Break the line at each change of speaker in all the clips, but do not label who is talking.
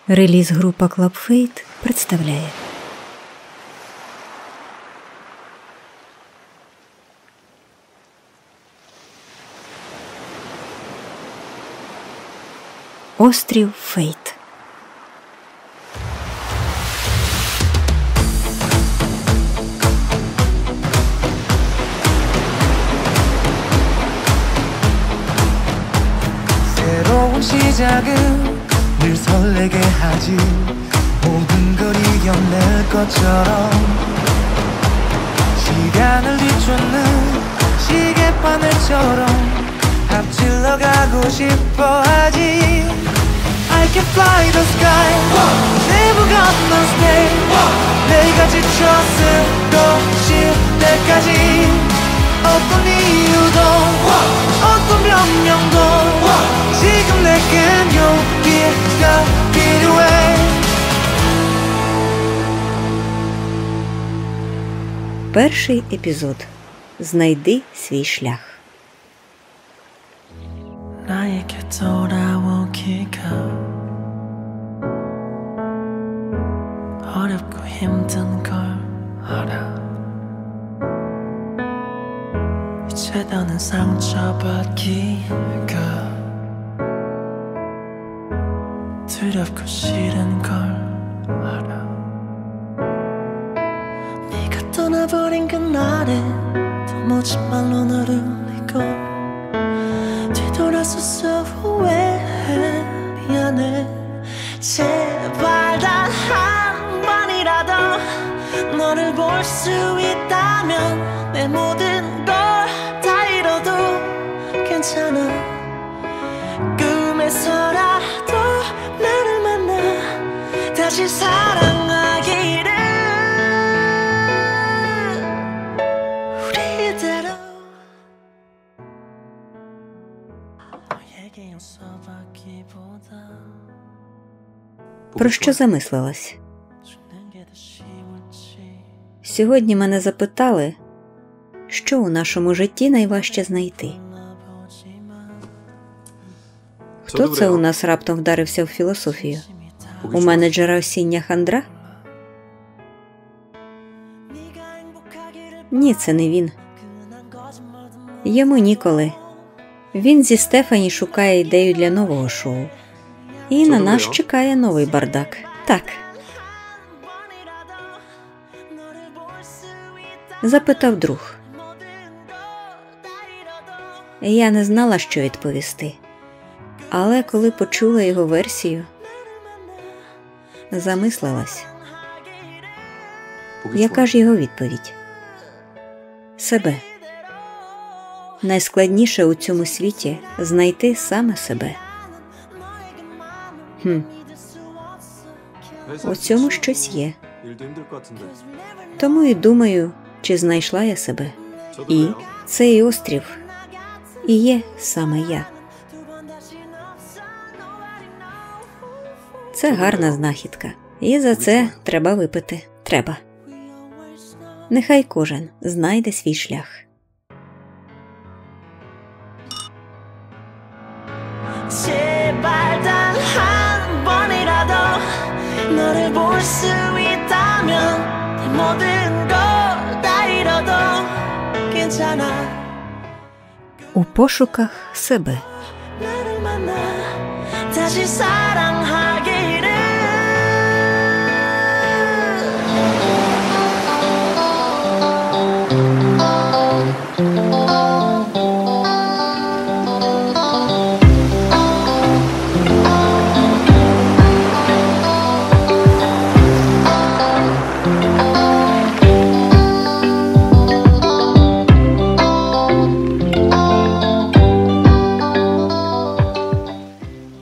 Реліз-група Club Fate представляє Острів Фейт.
새로운 시작은 늘 설레게 하지 모든 걸 이겨낼 것처럼 시간을 뒤쫓는 시계바늘처럼 앞질러 가고 싶어 하지 I can fly the sky Never gonna stay 내가 지쳐 쓰러질 때까지 어떤 이유도 어떤 변명도 지금 내겐 용기가 필요해
Перший епізод. Знайди свій шлях.
나에게 돌아오기가 어렵고 힘든 걸 알아 이제 더는 상처받기가 두렵고 싫은 걸 알아 네가 떠나버린 그날에 도무지 말로 너를 울리고 뒤돌아서서 후회해 미안해 제발 단 한 번이라도 너를 볼 수 있다면 내 모든 걸 다 잃어도 괜찮아 꿈에서라도 나를 만나 다시 사랑하기를 우리대로 너에게 용서받기보다
Про що замислилась?
죽는 게 더 쉬울지
Сьогодні мене запитали, що у нашому житті найважче знайти. Хто це у нас раптом вдарився в філософію? У менеджера осіння хандра? Ні, це не він. Йому ніколи. Він зі Стефані шукає ідею для нового шоу. І на нас чекає новий бардак. Так. Запитав друг. Я не знала, що відповісти. Але коли почула його версію, замислилась. Яка ж його відповідь? Себе. Найскладніше у цьому світі знайти саме себе. У цьому щось є. Тому і думаю, чи знайшла я себе. І цей острів і є саме я. Це гарна знахідка. І за це треба випити. Треба. Нехай кожен знайде свій шлях.
제발 단 한 번이라도 너를 볼 수 있다면 내 모든 걸 다 잃어도 괜찮아
У пошуках себе.
나를 만나 다시 사랑하기를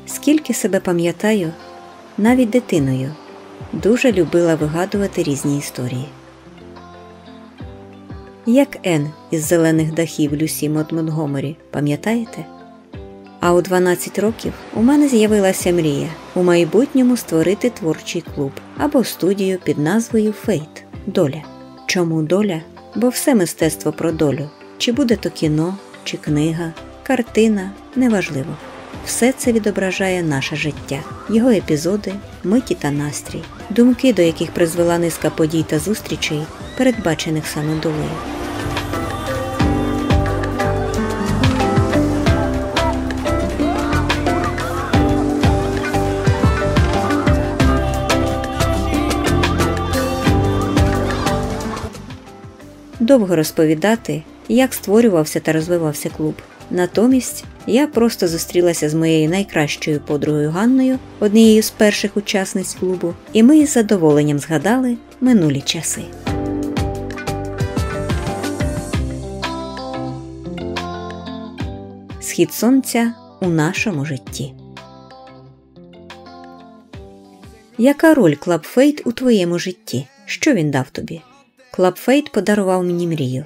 Скільки себе пам'ятаю, навіть дитиною, дуже любила вигадувати різні історії. Як Ен із «Зелених дахів» Люсі Мод Монтгомері, пам'ятаєте? А у 12 років у мене з'явилася мрія у майбутньому створити творчий клуб або студію під назвою «Фейт» – «Доля». Чому доля? Бо все мистецтво про долю. Чи буде то кіно, чи книга, картина – неважливо. Все це відображає наше життя, його епізоди, миті та настрій, думки, до яких призвела низка подій та зустрічей, передбачених саме долею. Довго розповідати, як створювався та розвивався клуб. Натомість я просто зустрілася з моєю найкращою подругою Ганною, однією з перших учасниць клубу, і ми із задоволенням згадали минулі часи. Схід сонця у нашому житті. Яка роль Club Fate у твоєму житті? Що він дав тобі? Club Fate подарував мені мрію.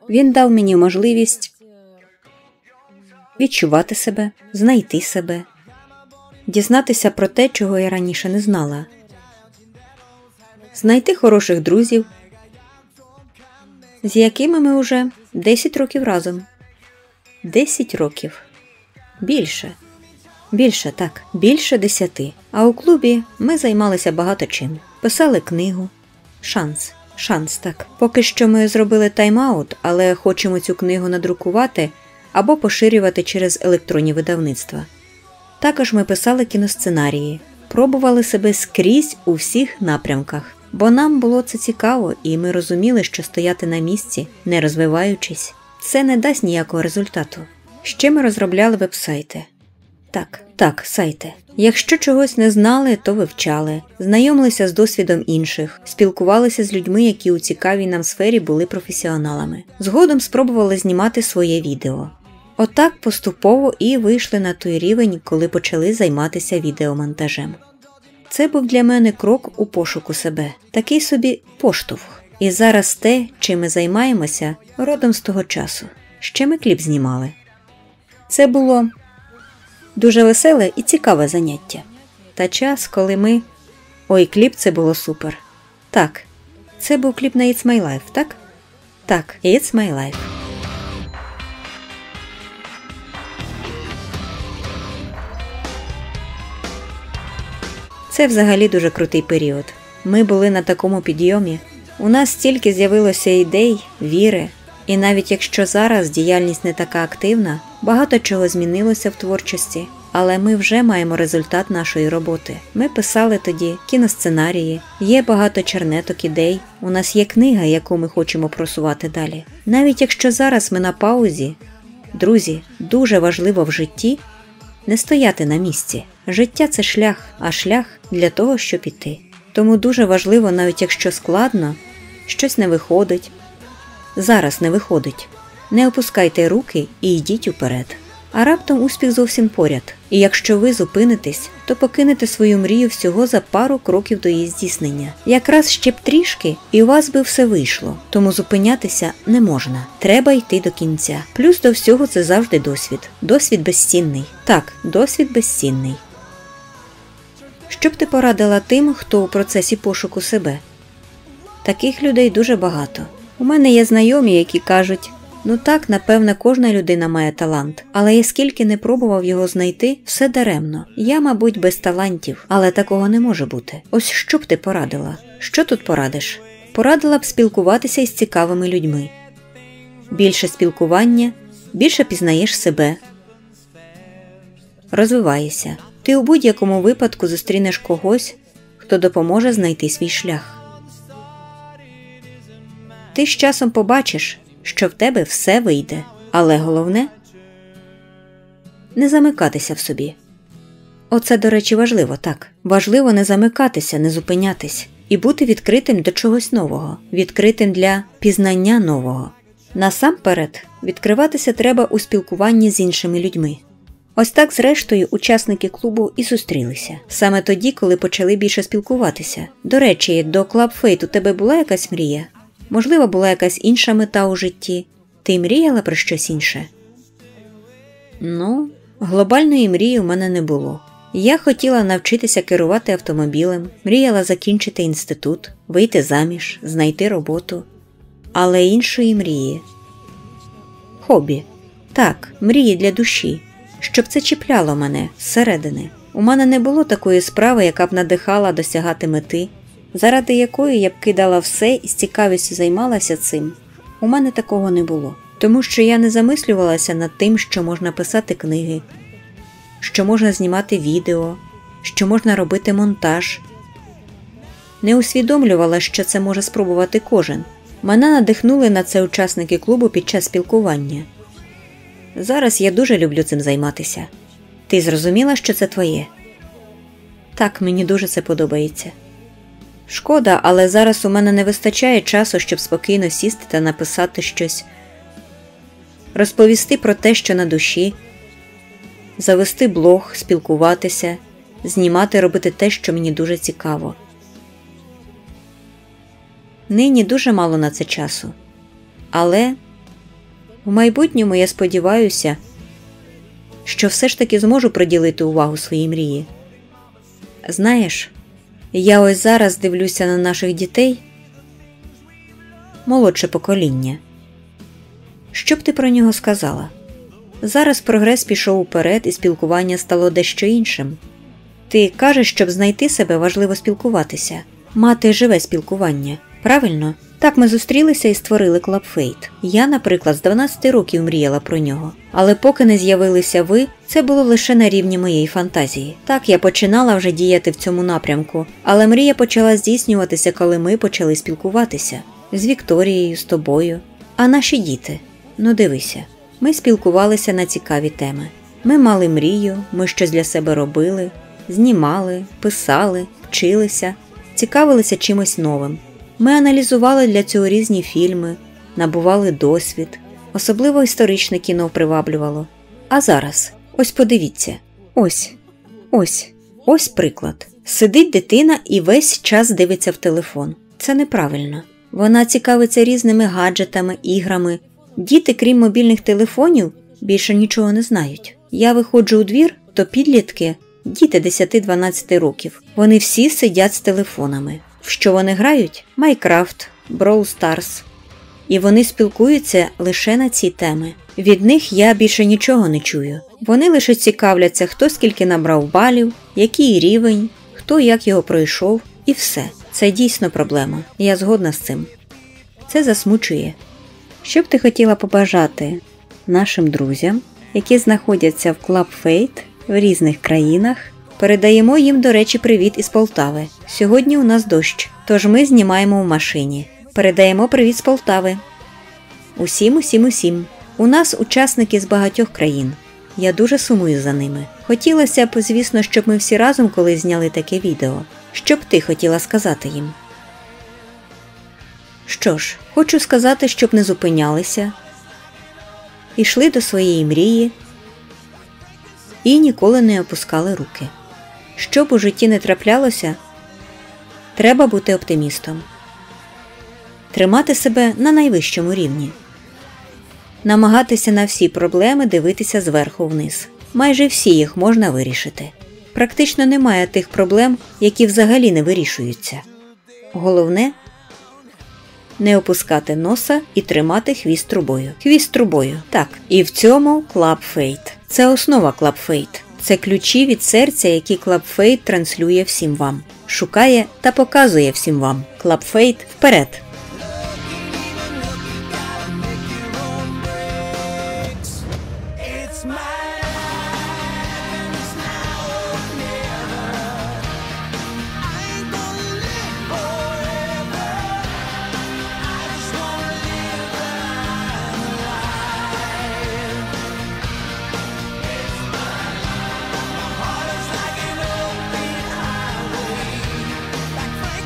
Він дав мені можливість відчувати себе, знайти себе, дізнатися про те, чого я раніше не знала, знайти хороших друзів, з якими ми вже 10 років разом. 10 років. Більше. Більше 10. А у клубі ми займалися багато чим. Писали книгу. Шанс, так. Поки що ми зробили тайм-аут, але хочемо цю книгу надрукувати або поширювати через електронні видавництва. Також ми писали кіносценарії, пробували себе скрізь у всіх напрямках, бо нам було це цікаво, і ми розуміли, що стояти на місці, не розвиваючись, це не дасть ніякого результату. Ще ми розробляли веб-сайти. Так, сайти. Якщо чогось не знали, то вивчали, знайомилися з досвідом інших, спілкувалися з людьми, які у цікавій нам сфері були професіоналами. Згодом спробували знімати своє відео. Отак поступово і вийшли на той рівень, коли почали займатися відеомонтажем. Це був для мене крок у пошуку себе, такий собі поштовх. І зараз те, чим ми займаємося, родом з того часу. Ще ми кліп знімали. Це було дуже веселе і цікаве заняття. Та час, коли ми... Ой, кліп це було супер. Так, це був кліп на It's My Life, так? Так, It's My Life. Це взагалі дуже крутий період. Ми були на такому підйомі. У нас стільки з'явилося ідей, віри. І навіть якщо зараз діяльність не така активна, багато чого змінилося в творчості, але ми вже маємо результат нашої роботи. Ми писали тоді кіносценарії, є багато чернеток ідей, у нас є книга, яку ми хочемо просувати далі. Навіть якщо зараз ми на паузі, друзі, дуже важливо в житті не стояти на місці. Життя – це шлях, а шлях – для того, щоб іти. Тому дуже важливо, навіть якщо складно, щось не виходить, зараз не виходить. Не опускайте руки і йдіть уперед. А раптом успіх зовсім поряд. І якщо ви зупинитесь, то покинете свою мрію всього за пару кроків до її здійснення. Якраз ще б трішки, і у вас би все вийшло. Тому зупинятися не можна. Треба йти до кінця. Плюс до всього це завжди досвід. Досвід безцінний. Так, досвід безцінний. Що б ти порадила тим, хто у процесі пошуку себе? Таких людей дуже багато. У мене є знайомі, які кажуть: ну так, напевне, кожна людина має талант, але я скільки не пробував його знайти, все даремно. Я, мабуть, без талантів, але такого не може бути. Ось що б ти порадила? Що тут порадиш? Порадила б спілкуватися із цікавими людьми. Більше спілкування, більше пізнаєш себе. Розвиваєшся. Ти у будь-якому випадку зустрінеш когось, хто допоможе знайти свій шлях. Ти з часом побачиш, що в тебе все вийде. Але головне – не замикатися в собі. Оце, до речі, важливо, так. Важливо не замикатися, не зупинятись. І бути відкритим до чогось нового. Відкритим для пізнання нового. Насамперед, відкриватися треба у спілкуванні з іншими людьми. Ось так, зрештою, учасники клубу і зустрілися. Саме тоді, коли почали більше спілкуватися. До речі, до Club Fate у тебе була якась мрія? Можливо, була якась інша мета у житті? Ти мріяла про щось інше? Ну, глобальної мрії у мене не було. Я хотіла навчитися керувати автомобілем, мріяла закінчити інститут, вийти заміж, знайти роботу. Але іншої мрії. Хобі. Так, мрії для душі, щоб це чіпляло мене зсередини. У мене не було такої справи, яка б надихала досягати мети, заради якої я б кидала все і з цікавістю займалася цим. У мене такого не було. Тому що я не замислювалася над тим, що можна писати книги, що можна знімати відео, що можна робити монтаж. Не усвідомлювала, що це може спробувати кожен. Мене надихнули на це учасники клубу під час спілкування. Зараз я дуже люблю цим займатися. Ти зрозуміла, що це твоє? Так, мені дуже це подобається. Шкода, але зараз у мене не вистачає часу, щоб спокійно сісти та написати щось, розповісти про те, що на душі, завести блог, спілкуватися, знімати, робити те, що мені дуже цікаво. Нині дуже мало на це часу. Але в майбутньому я сподіваюся, що все ж таки зможу приділити увагу своїй мрії. Знаєш, я ось зараз дивлюся на наших дітей, молодше покоління. Що б ти про нього сказала? Зараз прогрес пішов уперед і спілкування стало дещо іншим. Ти кажеш, щоб знайти себе, важливо спілкуватися, мати живе спілкування. Правильно? Так ми зустрілися і створили Club Fate. Я, наприклад, з 12 років мріяла про нього. Але поки не з'явилися ви, це було лише на рівні моєї фантазії. Так, я починала вже діяти в цьому напрямку, але мрія почала здійснюватися, коли ми почали спілкуватися. З Вікторією, з тобою. А наші діти? Ну дивися, ми спілкувалися на цікаві теми. Ми мали мрію, ми щось для себе робили, знімали, писали, вчилися, цікавилися чимось новим. Ми аналізували для цього різні фільми, набували досвід, особливо історичне кіно приваблювало. А зараз, ось подивіться, ось приклад. Сидить дитина і весь час дивиться в телефон. Це неправильно. Вона цікавиться різними гаджетами, іграми. Діти, крім мобільних телефонів, більше нічого не знають. Я виходжу у двір, то підлітки, діти 10-12 років, вони всі сидять з телефонами. В що вони грають? Майнкрафт, Brawl Stars. І вони спілкуються лише на ці теми. Від них я більше нічого не чую. Вони лише цікавляться, хто скільки набрав балів, який рівень, хто як його пройшов, і все. Це дійсно проблема. Я згодна з цим. Це засмучує. Що б ти хотіла побажати нашим друзям, які знаходяться в Club Fate в різних країнах? Передаємо їм, до речі, привіт із Полтави. Сьогодні у нас дощ, тож ми знімаємо в машині. Передаємо привіт з Полтави. Усім. У нас учасники з багатьох країн. Я дуже сумую за ними. Хотілося б, звісно, щоб ми всі разом колись зняли таке відео. Що б ти хотіла сказати їм? Що ж, хочу сказати, щоб не зупинялися, йшли до своєї мрії і ніколи не опускали руки. Що б у житті не траплялося, треба бути оптимістом. Тримати себе на найвищому рівні. Намагатися на всі проблеми дивитися зверху вниз. Майже всі їх можна вирішити. Практично немає тих проблем, які взагалі не вирішуються. Головне – не опускати носа і тримати хвіст трубою. Хвіст трубою, так. І в цьому Club Fate. Це основа Club Fate. Це ключі від серця, які Club Fate транслює всім вам. Шукає та показує всім вам. Club Fate вперед!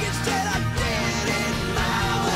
Instead I did it my way.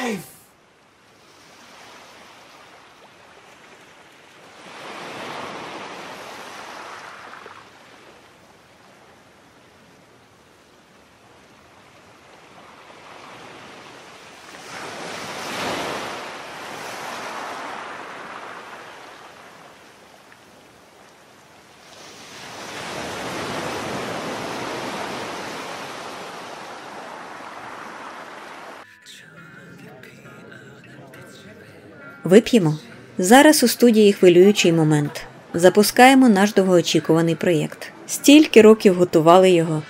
life.
Вип'ємо? Зараз у студії хвилюючий момент. Запускаємо наш довгоочікуваний проєкт. Стільки років готували його.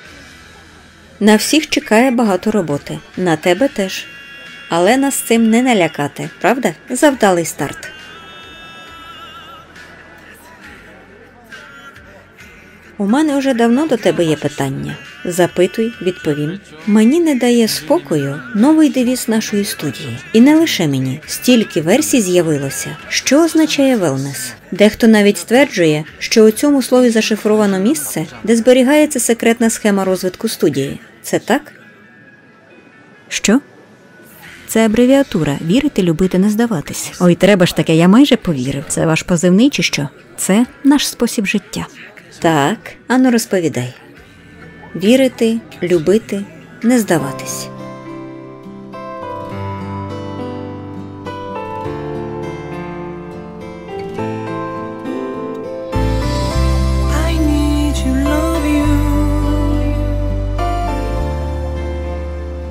На всіх чекає багато роботи. На тебе теж. Але нас цим не налякати, правда? Завдалий старт. У мене вже давно до тебе є питання. Запитуй, відповім. Мені не дає спокою новий девіз нашої студії. І не лише мені. Стільки версій з'явилося. Що означає велнес? Дехто навіть стверджує, що у цьому слові зашифровано місце, де зберігається секретна схема розвитку студії. Це так? Що? Це абревіатура «Вірити, любити, не здаватись». Ой, треба ж таке, я майже повірив. Це ваш позивний чи що? Це наш спосіб життя. Так, ану розповідай. Вірити, любити, не здаватись.
I need you, love you.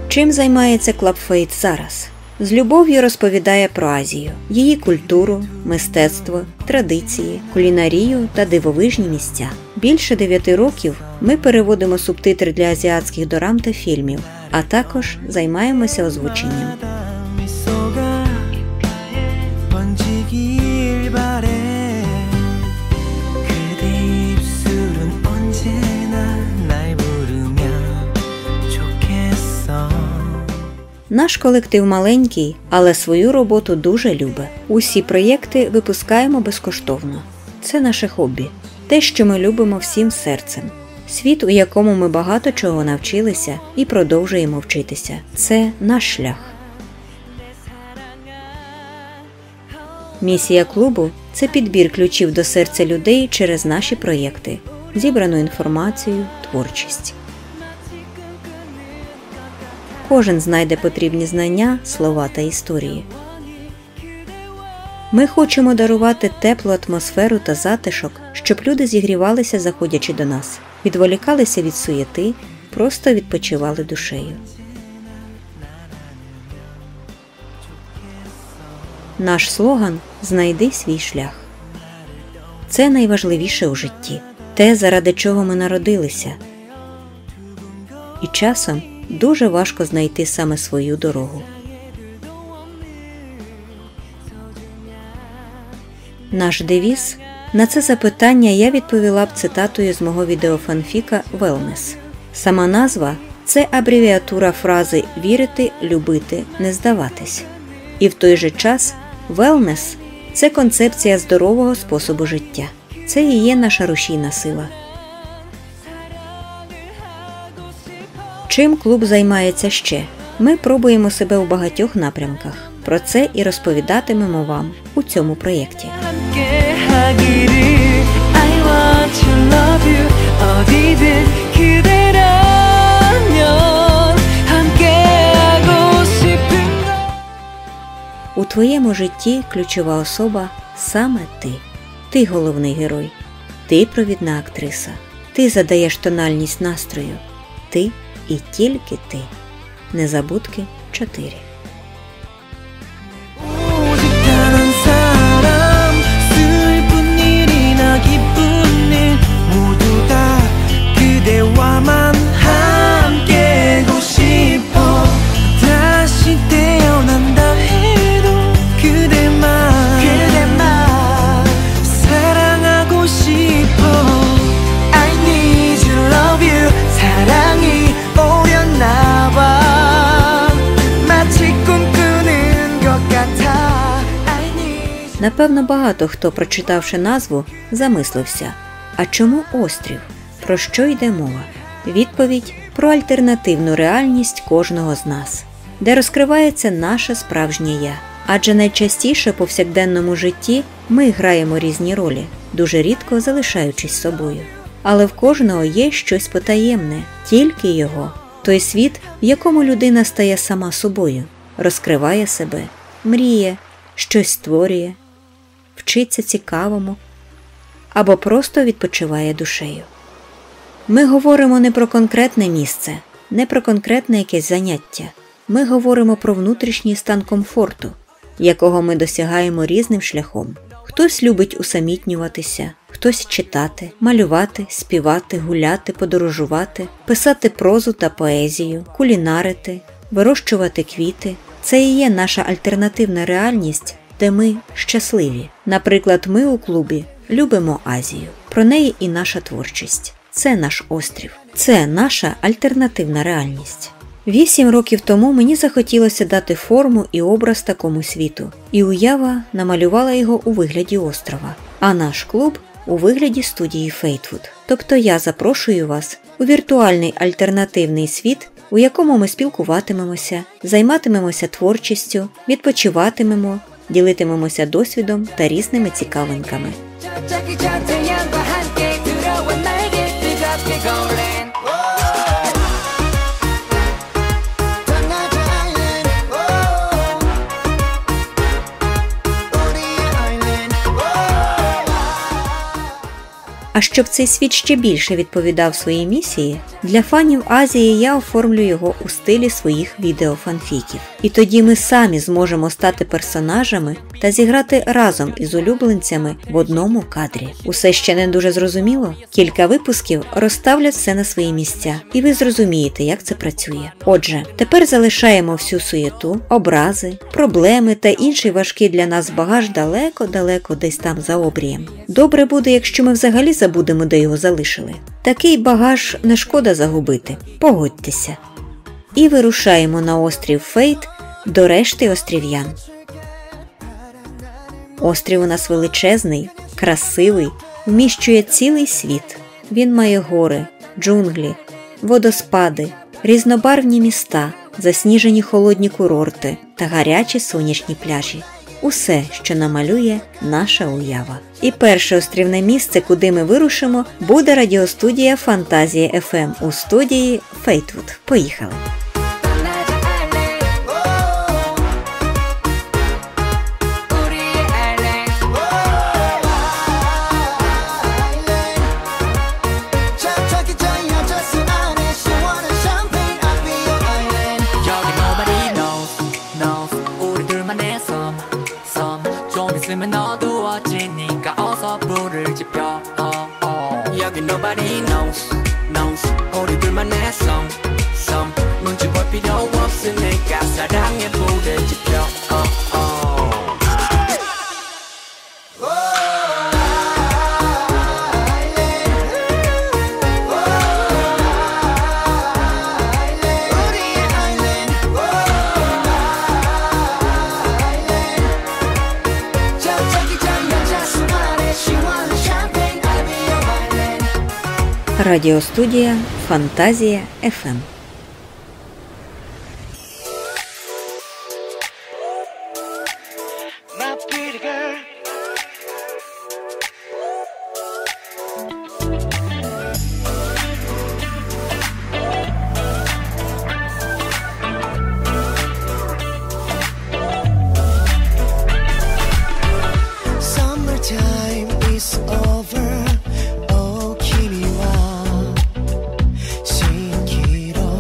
Чим займається Club Fate зараз? З любов'ю розповідає про Азію, її культуру, мистецтво, традиції, кулінарію та дивовижні місця. Більше 9 років ми переводимо субтитри для азіатських дорам та фільмів, а також займаємося озвученням.
미소가 번지길 바래. 그대 입술은 언제나 날 부르면 좋겠어.
Наш колектив маленький, але свою роботу дуже любить. Усі проєкти випускаємо безкоштовно. Це наше хобі. Те, що ми любимо всім серцем. Світ, у якому ми багато чого навчилися і продовжуємо вчитися. Це наш шлях. Місія клубу – це підбір ключів до серця людей через наші проєкти, зібрану інформацію, творчість. Кожен знайде потрібні знання, слова та історії. Ми хочемо дарувати теплу атмосферу та затишок, щоб люди зігрівалися, заходячи до нас, відволікалися від суєти, просто відпочивали душею. Наш слоган «Знайди свій шлях». Це найважливіше у житті, те, заради чого ми народилися. І часом дуже важко знайти саме свою дорогу. Наш девіз? На це запитання я відповіла б цитатою з мого відеофанфіка «Велнес». Сама назва – це абревіатура фрази «вірити, любити, не здаватись». І в той же час «велнес» – це концепція здорового способу життя. Це і є наша рушійна сила. Чим клуб займається ще? Ми пробуємо себе у багатьох напрямках. Про це і розповідатимемо вам у цьому проєкті.
함께하기를 I want to love you 어디든 그대라면 함께하고 싶은 걸.
У твоєму житті ключова особа саме ти. Ти головний герой. Ти провідна актриса. Ти задаєш тональність настрою. Ти і тільки ти. Незабудки 4.
오직 단 한 사람 슬픈 일이나 기쁜 일 모두 다 그대와만 함께하고 싶어 다시 태어난다 해도 그대만 사랑하고 싶어 I need you, love you 사랑이 오렸나 봐 마치 꿈꾸는 것 같아 I need
Напевно, багато хто, прочитавши назву, замислився. А чому острів? Про що йде мова? Відповідь – про альтернативну реальність кожного з нас. де розкривається наше справжнє «я». Адже найчастіше в повсякденному житті ми граємо різні ролі, дуже рідко залишаючись собою. Але в кожного є щось потаємне, тільки його. Той світ, в якому людина стає сама собою, розкриває себе, мріє, щось створює, вчиться цікавому або просто відпочиває душею. Ми говоримо не про конкретне місце, не про конкретне якесь заняття. Ми говоримо про внутрішній стан комфорту, якого ми досягаємо різним шляхом. Хтось любить усамітнюватися, хтось читати, малювати, співати, гуляти, подорожувати, писати прозу та поезію, кулінарити, вирощувати квіти. Це і є наша альтернативна реальність, де ми щасливі. Наприклад, ми у клубі любимо Азію. Про неї і наша творчість. Це наш острів. Це наша альтернативна реальність. 8 років тому мені захотілося дати форму і образ такому світу. І уява намалювала його у вигляді острова. А наш клуб у вигляді студії Фейтвуд. Тобто я запрошую вас у віртуальний альтернативний світ, у якому ми спілкуватимемося, займатимемося творчістю, відпочиватимемо, ділитимемося досвідом та різними цікавинками. А щоб цей світ ще більше відповідав своїй місії, для фанів Азії я оформлю його у стилі своїх відеофанфіків. І тоді ми самі зможемо стати персонажами та зіграти разом із улюбленцями в одному кадрі. Усе ще не дуже зрозуміло? Кілька випусків розставлять все на свої місця, і ви зрозумієте, як це працює. Отже, тепер залишаємо всю суєту, образи, проблеми та інший важкий для нас багаж далеко-далеко десь там за обрієм. Добре буде, якщо ми взагалі забудемо, де його залишили. Такий багаж не шкода загубити, погодьтеся. І вирушаємо на острів Фейт до решти острів'ян. Острів у нас величезний, красивий, вміщує цілий світ. Він має гори, джунглі, водоспади, різнобарвні міста, засніжені холодні курорти та гарячі сонячні пляжі. Усе, що намалює наша уява. І перше острівне місце, куди ми вирушимо, буде радіостудія Фантазія FM у студії Фейтвуд. Поїхали!
있으면 어두워지니까 어서 불을 지펴 여기 nobody knows 우리들만의 song 눈치 볼 필요 없으니까 사랑의 불을 지펴
Радіостудія Фантазія FM.
Summertime is over. Oh, 君は蜃気楼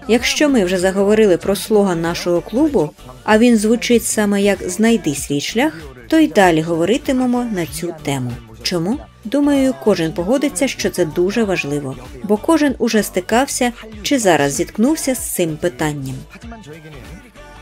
Якщо ми вже заговорили про слоган нашого клубу, а він звучить саме як «Знайди свій шлях», то й далі говоритимемо на цю тему. Чому? Думаю, кожен погодиться, що це дуже важливо, бо кожен уже стикався чи зараз зіткнувся з цим питанням.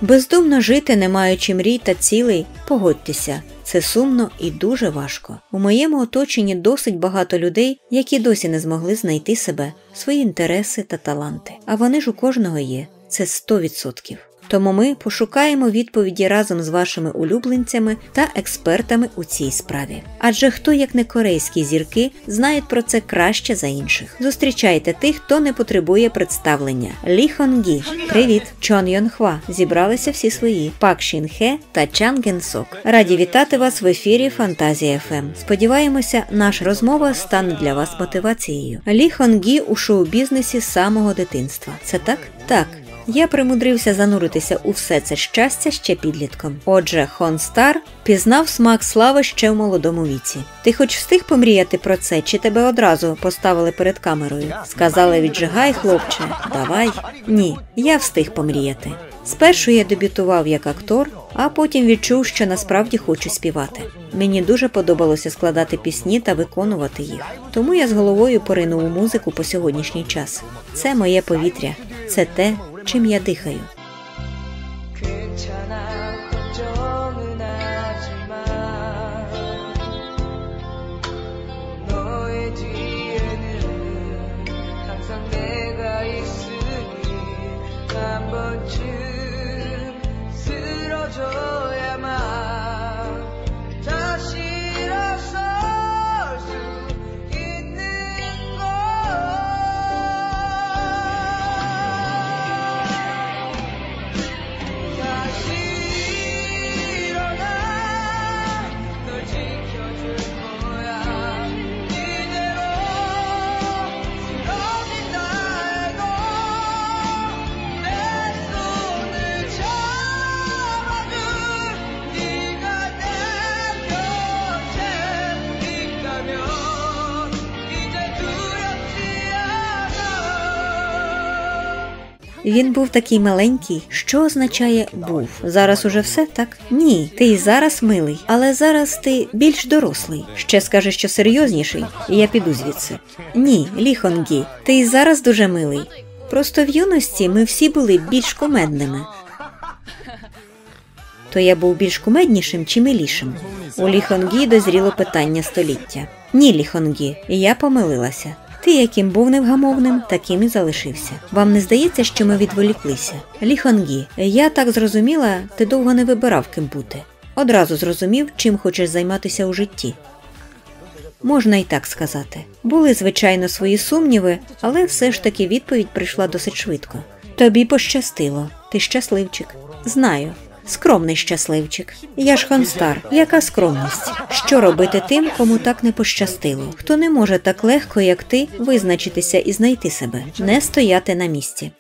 Бездумно жити, не маючи мрій та цілей, погодьтеся, це сумно і дуже важко. У моєму оточенні досить багато людей, які досі не змогли знайти себе, свої інтереси та таланти. А вони ж у кожного є. Це 100%. Тому ми пошукаємо відповіді разом з вашими улюбленцями та експертами у цій справі. Адже хто, як не корейські зірки, знають про це краще за інших. Зустрічайте тих, хто не потребує представлення. Лі Хон Гі. Привіт. Чон Йон Хва. Зібралися всі свої. Пак Шін Хе та Чан Ген Сок. Раді вітати вас в ефірі Фантазія ФМ. Сподіваємося, наша розмова стане для вас мотивацією. Лі Хон Гі у шоу-бізнесі з самого дитинства. Це так? Так. Я примудрився зануритися у все це щастя ще підлітком. Отже, Хон Стар пізнав смак слави ще в молодому віці. Ти хоч встиг помріяти про це, чи тебе одразу поставили перед камерою? Сказали: віджигай, хлопче, давай. Ні, я встиг помріяти. Спершу я дебютував як актор, а потім відчув, що насправді хочу співати. Мені дуже подобалося складати пісні та виконувати їх. Тому я з головою поринув у музику по сьогоднішній час. Це моє повітря. Це те, чим я дихаю. Він був такий маленький. Що означає «був»? Зараз уже все, так? Ні, ти і зараз милий, але зараз ти більш дорослий. Ще скажеш, що серйозніший, і я піду звідси. Ні, Лі Хон Гі, ти і зараз дуже милий. Просто в юності ми всі були більш кумедними. То я був більш кумеднішим чи милішим? У Лі Хон Гі дозріло питання століття. Ні, Лі Хон Гі, я помилилася. Ти, яким був невгамовним, таким і залишився. Вам не здається, що ми відволіклися? Лі Хон Гі, я так зрозуміла, ти довго не вибирав, ким бути. Одразу зрозумів, чим хочеш займатися у житті. Можна і так сказати. Були, звичайно, свої сумніви, але все ж таки відповідь прийшла досить швидко. Тобі пощастило. Ти щасливчик. Знаю. Скромний щасливчик. Я ж Хон Стар. Яка скромність? Що робити тим, кому так не пощастило? Хто не може так легко, як ти, визначитися і знайти себе? Не стояти на місці.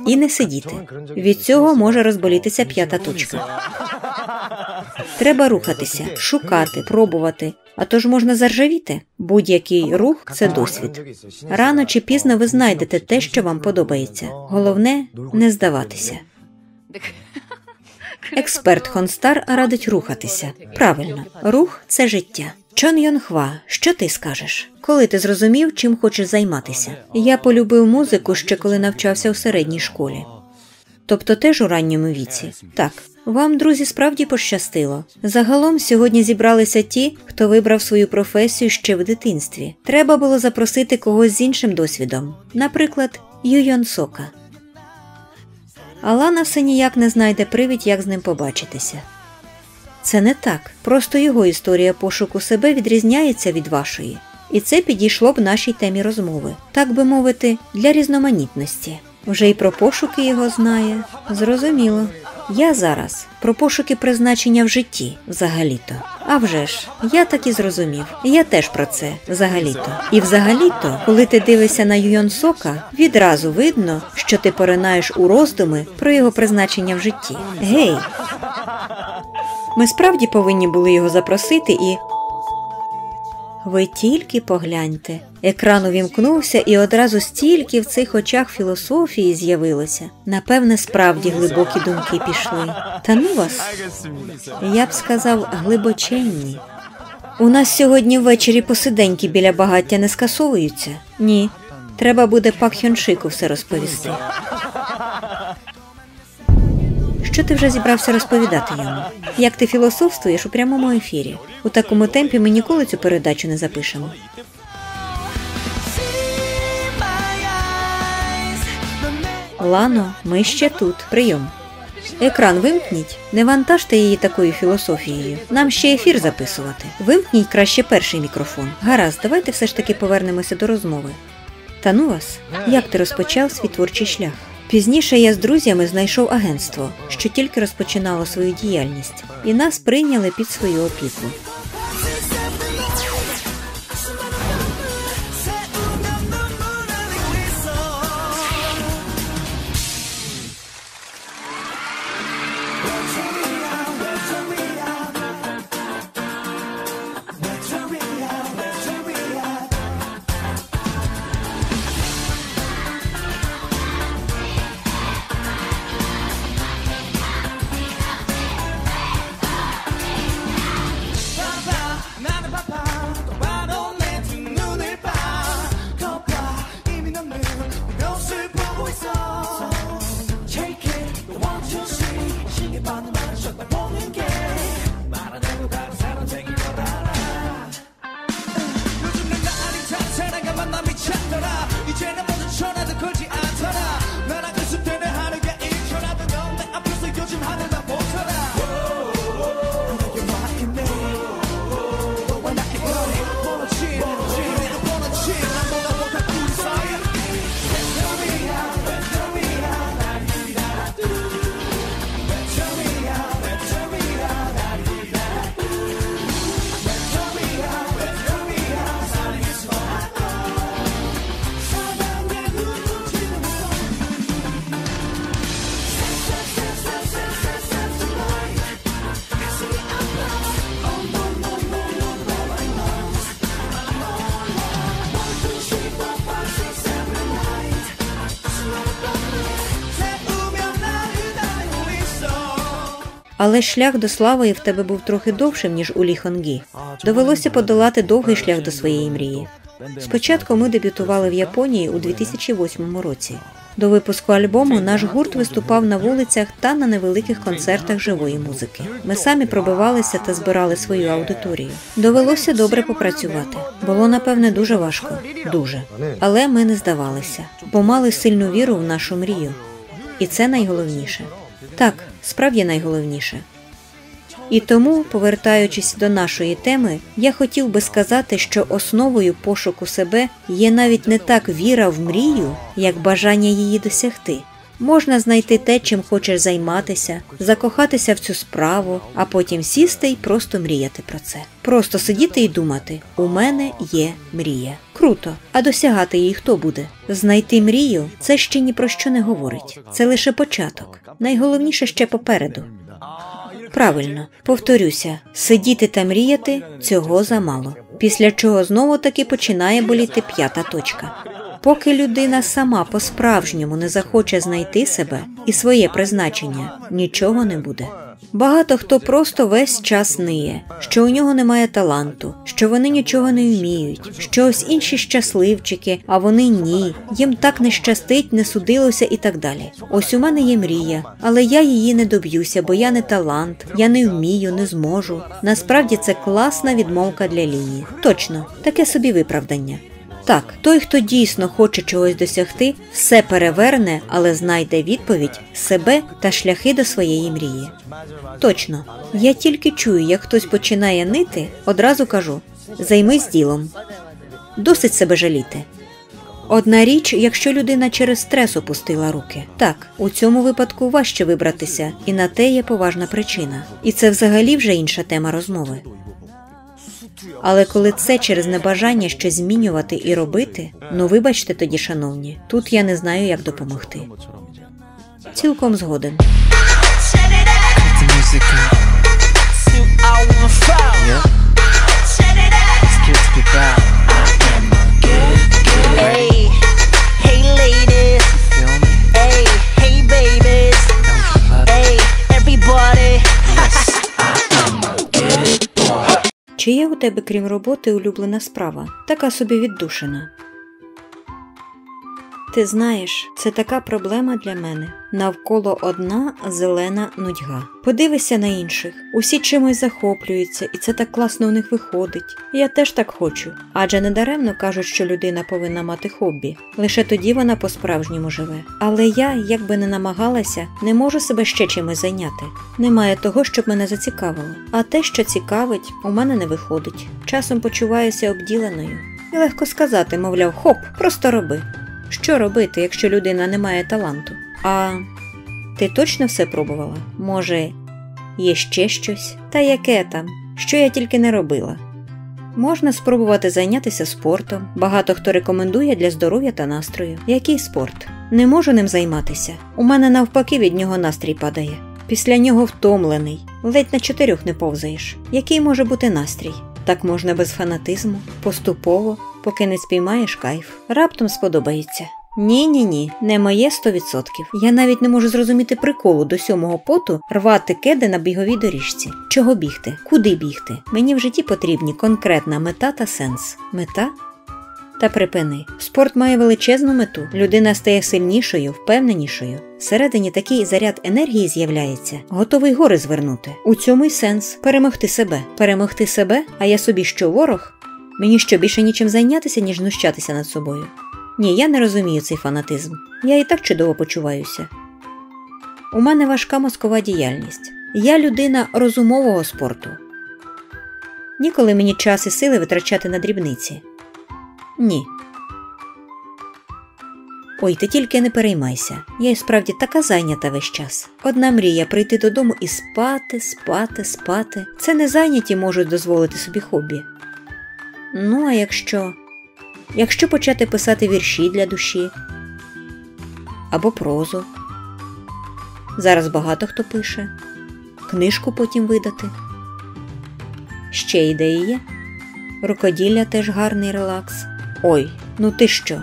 І не сидіти. Від цього може розболітися п'ята точка. Треба рухатися, шукати, пробувати. А то ж можна заржавіти. Будь-який рух – це досвід. Рано чи пізно ви знайдете те, що вам подобається. Головне – не здаватися. Експерт Хон Стар радить рухатися. Правильно, рух – це життя. Чон Йон Хва, що ти скажеш? Коли ти зрозумів, чим хочеш займатися? Я полюбив музику ще коли навчався у середній школі. Тобто теж у ранньому віці? Так. Вам, друзі, справді пощастило. Загалом сьогодні зібралися ті, хто вибрав свою професію ще в дитинстві. Треба було запросити когось з іншим досвідом. Наприклад, Ю Йон Сока. Алана все ніяк не знайде привід, як з ним побачитися. Це не так. Просто його історія пошуку себе відрізняється від вашої. І це підійшло б нашій темі розмови. Так би мовити, для різноманітності. Вже й про пошуки його знає. Зрозуміло. Я зараз про пошуки призначення в житті, взагалі-то. А вже ж, я так і зрозумів. Я теж про це, взагалі-то. І взагалі-то, коли ти дивишся на Ю Йон Сока, відразу видно, що ти поринаєш у роздуми про його призначення в житті. Гей! Ми справді повинні були його запросити і... Ви тільки погляньте. Екран увімкнувся, і одразу стільки в цих очах філософії з'явилося. Напевне, справді глибокі думки пішли. Та ну вас, я б сказав, глибоченні. У нас сьогодні ввечері посиденьки біля багаття не скасовуються? Ні. Треба буде Пак Хьон-шику все розповісти. Що ти вже зібрався розповідати йому? Як ти філософствуєш у прямому ефірі? У такому темпі ми ніколи цю передачу не запишемо. Лано, ми ще тут. Прийом. Екран вимкніть. Не вантажте її такою філософією. Нам ще ефір записувати. Вимкніть краще перший мікрофон. Гаразд, давайте все ж таки повернемося до розмови. Та ну вас, як ти розпочав свій творчий шлях? Пізніше я з друзями знайшов агентство, що тільки розпочинало свою діяльність, і нас прийняли під свою опіку. Але шлях до слави в тебе був трохи довшим, ніж у Лі Хонгі. Довелося подолати довгий шлях до своєї мрії. Спочатку ми дебютували в Японії у 2008 році. До випуску альбому наш гурт виступав на вулицях та на невеликих концертах живої музики. Ми самі пробивалися та збирали свою аудиторію. Довелося добре попрацювати. Було, напевне, дуже важко. Дуже. Але ми не здавалися, бо мали сильну віру в нашу мрію. І це найголовніше. Так, справді найголовніше. І тому, повертаючись до нашої теми, я хотів би сказати, що основою пошуку себе є навіть не так віра в мрію, як бажання її досягти. Можна знайти те, чим хочеш займатися, закохатися в цю справу, а потім сісти і просто мріяти про це. Просто сидіти і думати: у мене є мрія. Круто. А досягати її хто буде? Знайти мрію – це ще ні про що не говорить. Це лише початок. Найголовніше ще попереду. Правильно. Повторюся, сидіти та мріяти – цього замало. Після чого знову-таки починає боліти п'ята точка. Поки людина сама по-справжньому не захоче знайти себе і своє призначення, нічого не буде. Багато хто просто весь час ниє, що у нього немає таланту, що вони нічого не вміють, що ось інші щасливчики, а вони ні, їм так не щастить, не судилося і так далі. Ось у мене є мрія, але я її не доб'юся, бо я не талант, я не вмію, не зможу. Насправді це класна відмовка для лінії. Точно, таке собі виправдання. Так, той, хто дійсно хоче чогось досягти, все переверне, але знайде відповідь, себе та шляхи до своєї мрії. Точно. Я тільки чую, як хтось починає нити, одразу кажу: займись ділом. Досить себе жаліти. Одна річ, якщо людина через стрес опустила руки. Так, у цьому випадку важче вибратися, і на те є поважна причина. І це взагалі вже інша тема розмови. Але коли це через небажання щось змінювати і робити, ну вибачте тоді, шановні, тут я не знаю, як допомогти. Цілком згоден.
Yeah. Hey, hey ladies. Feel me? Hey, hey babies. Hey, everybody.
Чи є у тебе, крім роботи, улюблена справа? Така собі віддушина. Ти знаєш, це така проблема для мене. Навколо одна зелена нудьга. Подивися на інших. Усі чимось захоплюються, і це так класно у них виходить. Я теж так хочу. Адже недаремно кажуть, що людина повинна мати хобі. Лише тоді вона по-справжньому живе. Але я, як би не намагалася, не можу себе ще чимось зайняти. Немає того, щоб мене зацікавило. А те, що цікавить, у мене не виходить. Часом почуваюся обділеною. І легко сказати, мовляв, хоп, просто роби. Що робити, якщо людина не має таланту? А ти точно все пробувала? Може, є ще щось? Та яке там? Що я тільки не робила? Можна спробувати зайнятися спортом. Багато хто рекомендує для здоров'я та настрою. Який спорт? Не можу ним займатися. У мене навпаки від нього настрій падає. Після нього втомлений. Ледь на 4 не повзаєш. Який може бути настрій? Так можна без фанатизму, поступово, поки не спіймаєш кайф. Раптом сподобається. Ні, не моє 100%. Я навіть не можу зрозуміти приколу до 7-го поту рвати кеди на біговій доріжці. Чого бігти? Куди бігти? Мені в житті потрібні конкретна мета та сенс. Мета? Та припини. Спорт має величезну мету. Людина стає сильнішою, впевненішою. Всередині такий заряд енергії з'являється, готовий гори звернути. У цьому й сенс. Перемогти себе. Перемогти себе? А я собі що, ворог? Мені що, більше нічим зайнятися, ніж знущатися над собою? Ні, я не розумію цей фанатизм. Я і так чудово почуваюся. У мене важка мозкова діяльність. Я людина розумового спорту. Ніколи мені час і сили витрачати на дрібниці. Ні. Ой, ти тільки не переймайся. Я і справді така зайнята весь час. Одна мрія – прийти додому і спати. Це не зайняті можуть дозволити собі хобі. Ну, а якщо почати писати вірші для душі? Або прозу? Зараз багато хто пише. Книжку потім видати. Ще ідеї є? Рукоділля теж гарний релакс. Ой, ну ти що?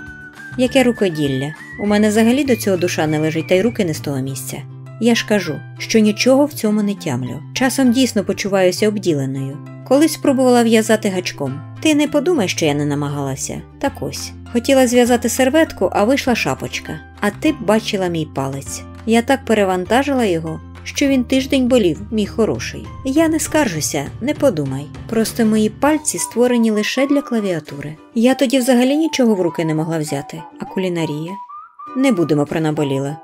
Яке рукоділля? У мене взагалі до цього душа не лежить, та й руки не з того місця. Я ж кажу, що нічого в цьому не тямлю. Часом дійсно почуваюся обділеною. Колись спробувала в'язати гачком. Ти не подумай, що я не намагалася. Так ось. Хотіла зв'язати серветку, а вийшла шапочка. А ти б бачила мій палець. Я так перевантажила його, що він тиждень болів, мій хороший. Я не скаржуся, не подумай. Просто мої пальці створені лише для клавіатури. Я тоді взагалі нічого в руки не могла взяти. А кулінарія? Не будемо про наболіле.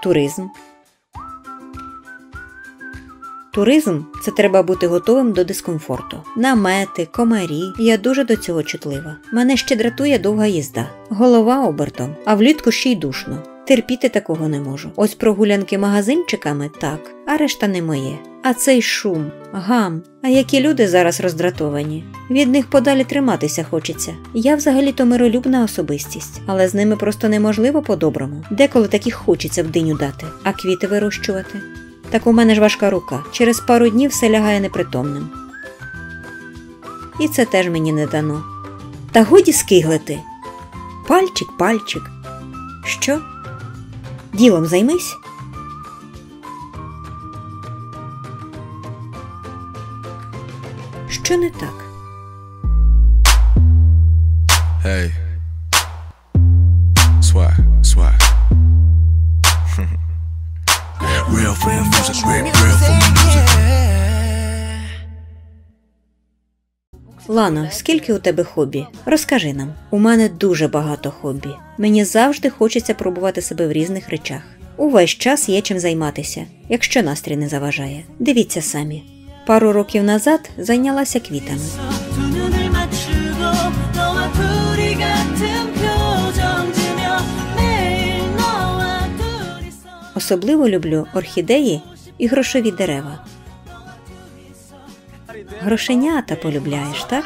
Туризм. Туризм – це треба бути готовим до дискомфорту. Намети, комарі. Я дуже до цього чутлива. Мене ще дратує довга їзда. Голова обертом, а влітку ще й душно. Терпіти такого не можу. Ось прогулянки магазинчиками – так, а решта не моє. А цей шум, гам. А які люди зараз роздратовані. Від них подалі триматися хочеться. Я взагалі-то миролюбна особистість, але з ними просто неможливо по-доброму. Деколи таких хочеться в диню дати, а квіти вирощувати. Так у мене ж важка рука. Через пару днів все лягає непритомним. І це теж мені не дано. Та годі скиглити. Пальчик. Що? Ділом займись? Що не так?
Hey. Swag. Real for music, real for music.
Лано, скільки у тебе хобі? Розкажи нам. У мене дуже багато хобі. Мені завжди хочеться пробувати себе в різних речах. Увесь час є чим займатися, якщо настрій не заважає. Дивіться самі. Пару років назад зайнялася квітами. Особливо люблю орхідеї і грошові дерева. Грошенята полюбляєш, так?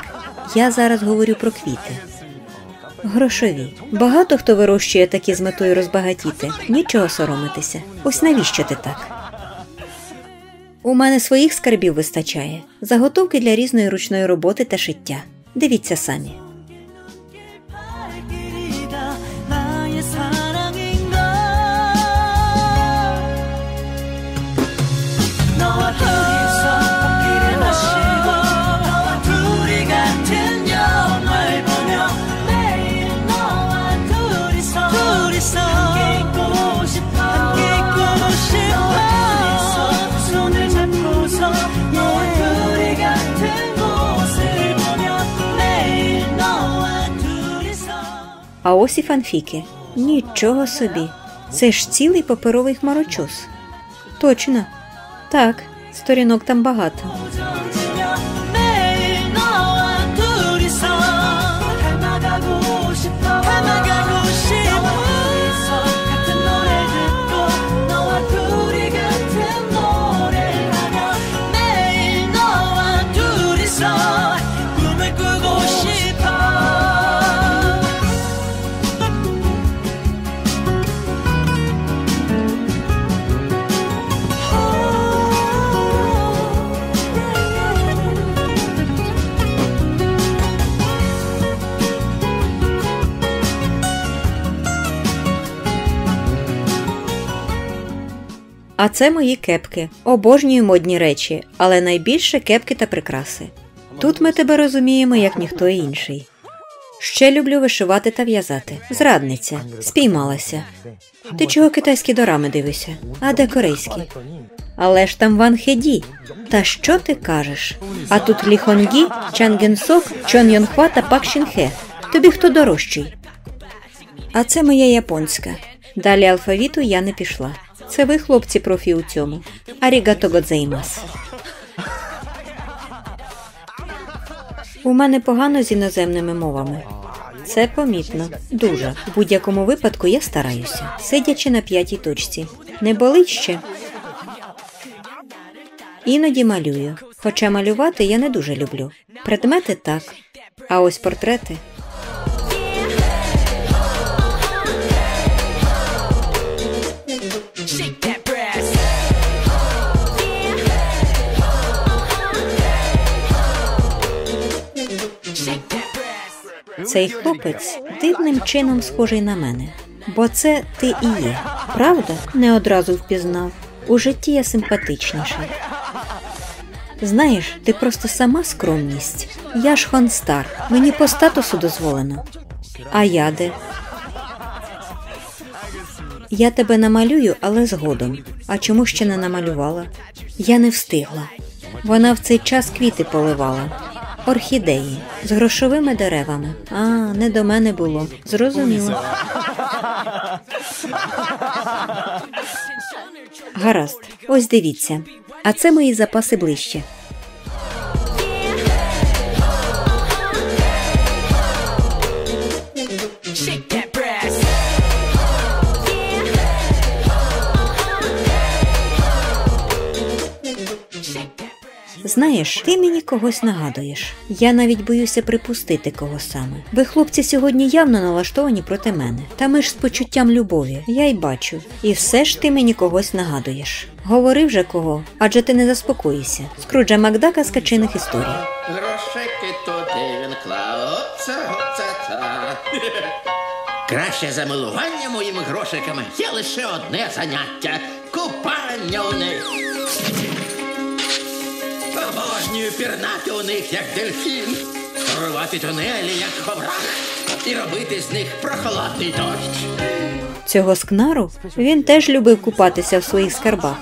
Я зараз говорю про квіти. Грошові. Багато хто вирощує такі з метою розбагатіти. Нічого соромитися. Ось навіщо ти так? У мене своїх скарбів вистачає. Заготовки для різної ручної роботи та шиття. Дивіться самі.
발길이다 나의 사랑인가 너와 둘이서 커피를 마시고 너와 둘이 같은 영화를 보며 매일 너와 둘이서 함께 있고 싶어 너와 둘이서 손을 잡고서 너와 둘이 같은 곳을 보며 매일 너와 둘이서
А ось і фанфіки. Нічого собі. Це ж цілий паперовий хмарочос. Точно. Так, сторінок там багато.
우정지며 매일 너와 둘이서 닮아가고 싶어 너와 둘이서 같은 노래 듣고 너와 둘이 같은 노래를 하며 매일 너와 둘이서 꿈을 꾸고 싶어
А це мої кепки. Обожнюю модні речі, але найбільше кепки та прикраси. Тут ми тебе розуміємо, як ніхто інший. Ще люблю вишивати та в'язати. Зрадниця. Спіймалася. Ти чого китайські дорами дивишся? А де корейські? Але ж там Ван Хеді. Та що ти кажеш? А тут Лі Хонгі, Чан Ген Сок, Чон Йон Хва та Пак Шін Хе. Тобі хто дорожчий? А це моя японська. Далі алфавіту я не пішла. Це ви, хлопці, профі у цьому. Арігато годзеймас. У мене погано з іноземними мовами. Це помітно. Дуже. В будь-якому випадку я стараюся, сидячи на 5-й точці. Не болить ще? Іноді малюю. Хоча малювати я не дуже люблю. Предмети – так. А ось портрети –
Shake that brass. Shake that brass.
цей хлопець дивним чином схожий на мене. Бо це ти і є. Правда? Не одразу впізнав. У житті я симпатичніший. Знаєш, ти просто сама скромність. Я ж хонстар. Мені по статусу дозволено. А я де? Я тебе намалюю, але згодом. А чому ще не намалювала? Я не встигла. Вона в цей час квіти поливала. Орхідеї. З грошовими деревами. А, не до мене було. Зрозуміло. Гаразд. Ось дивіться. А це мої запаси ближче.
Shake that brass.
Знаєш, ти мені когось нагадуєш. Я навіть боюся припустити, кого саме. Ви, хлопці, сьогодні явно налаштовані проти мене. Та ми ж з почуттям любові. Я й бачу. І все ж ти мені когось нагадуєш. Говори вже кого, адже ти не заспокоїшся. Скруджа Макдака з качиних історій.
Грошики туди він клав, оце-оце-це. Краще за милування моїми грошиками є лише одне заняття – купання у них. Обожнюю пірнати у них, як дельфін, рвати тунелі, як ховрах, і робити з них прохолодний дощ.
Цього скнару він теж любив купатися в своїх скарбах.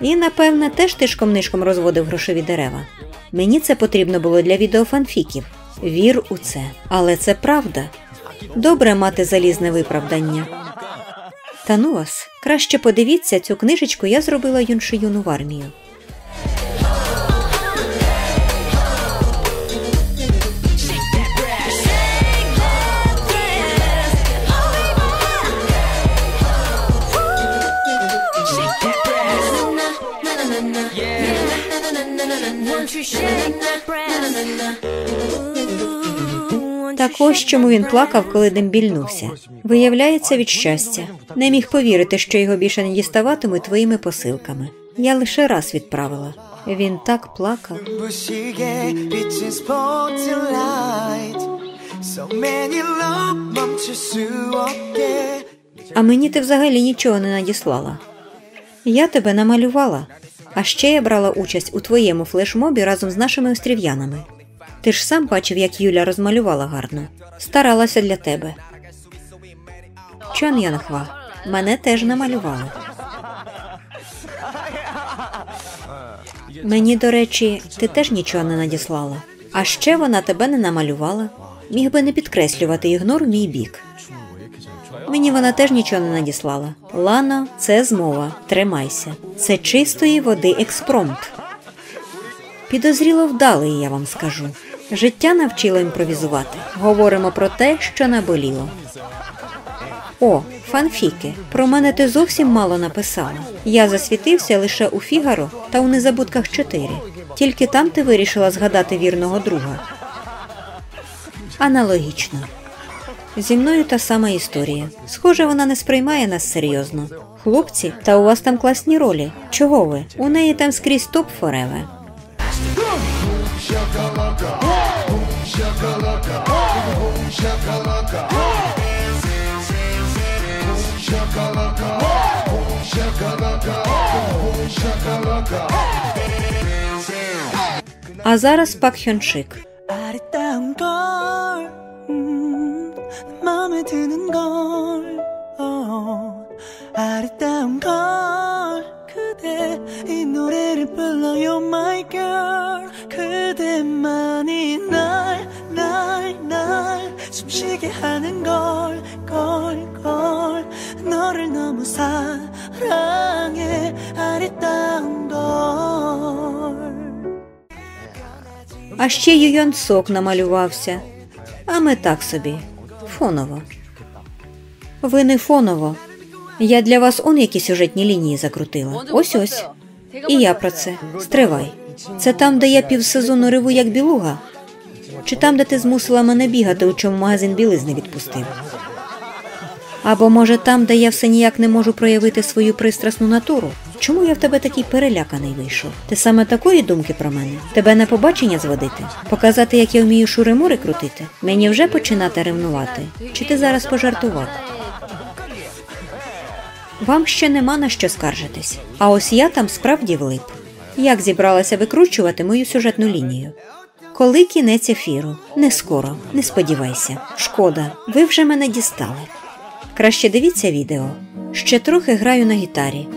І, напевне, теж тишком-нишком розводив грошові дерева. Мені це потрібно було для відеофанфіків. Вір у це. Але це правда. Добре мати залізне виправдання. Та ну вас, краще подивіться, цю книжечку я зробила Юнши-юну в армію. Так ось чому він плакав, коли дембільнувся. Виявляється, від щастя. Не міг повірити, що його більше не діставатимуть твоїми посилками. Я лише раз відправила. Він так плакав.
눈부시게 비친 스포트라이트 So many love 멈출 수 없게
А мені ти взагалі нічого не надіслала. Я тебе намалювала. А ще я брала участь у твоєму флешмобі разом з нашими острів'янами. Ти ж сам бачив, як Юля розмалювала гарно. Старалася для тебе. Чон Янхва, мене теж намалювали. Мені, до речі, ти теж нічого не надіслала. А ще вона тебе не намалювала. Міг би не підкреслювати ігнор в мій бік. Мені вона теж нічого не надіслала. Лано, це змова. Тримайся. Це чистої води експромт. Підозріло вдалий, я вам скажу. Життя навчило імпровізувати. Говоримо про те, що наболіло. О, фанфіки. Про мене ти зовсім мало написала. Я засвітився лише у «Фігаро» та у «Незабудках 4». Тільки там ти вирішила згадати вірного друга. Аналогічно. Зі мною та сама історія. Схоже, вона не сприймає нас серйозно. Хлопці, та у вас там класні ролі. Чого ви? У неї там скрізь топ фореве. А зараз Пак Хьон Шик.
아리따운 걸 마음에 드는 걸 아리따운 걸 그대 이 노래를 불러요 my girl 그대만이 날 숨쉬게 하는 걸 너를 너무 사랑해 아리따운 걸
А ще Юйон Сок намалювався. А ми так собі. Фоново. Ви не фоново. Я для вас он які сюжетні лінії закрутила. Ось-ось. І я про це. Стривай. Це там, де я півсезону реву як білуга? Чи там, де ти змусила мене бігати, у чому магазин білизни відпустив? Або, може, там, де я все ніяк не можу проявити свою пристрасну натуру? Чому я в тебе такий переляканий вийшов? Ти саме такої думки про мене? Тебе на побачення зводити? Показати, як я вмію шури-мури крутити? Мені вже починати ревнувати? Чи ти зараз пожартував? Вам ще нема на що скаржитись. А ось я там справді влип. Як зібралася викручувати мою сюжетну лінію? Коли кінець ефіру? Не скоро, не сподівайся. Шкода, ви вже мене дістали. Краще дивіться відео. Ще трохи граю на гітарі.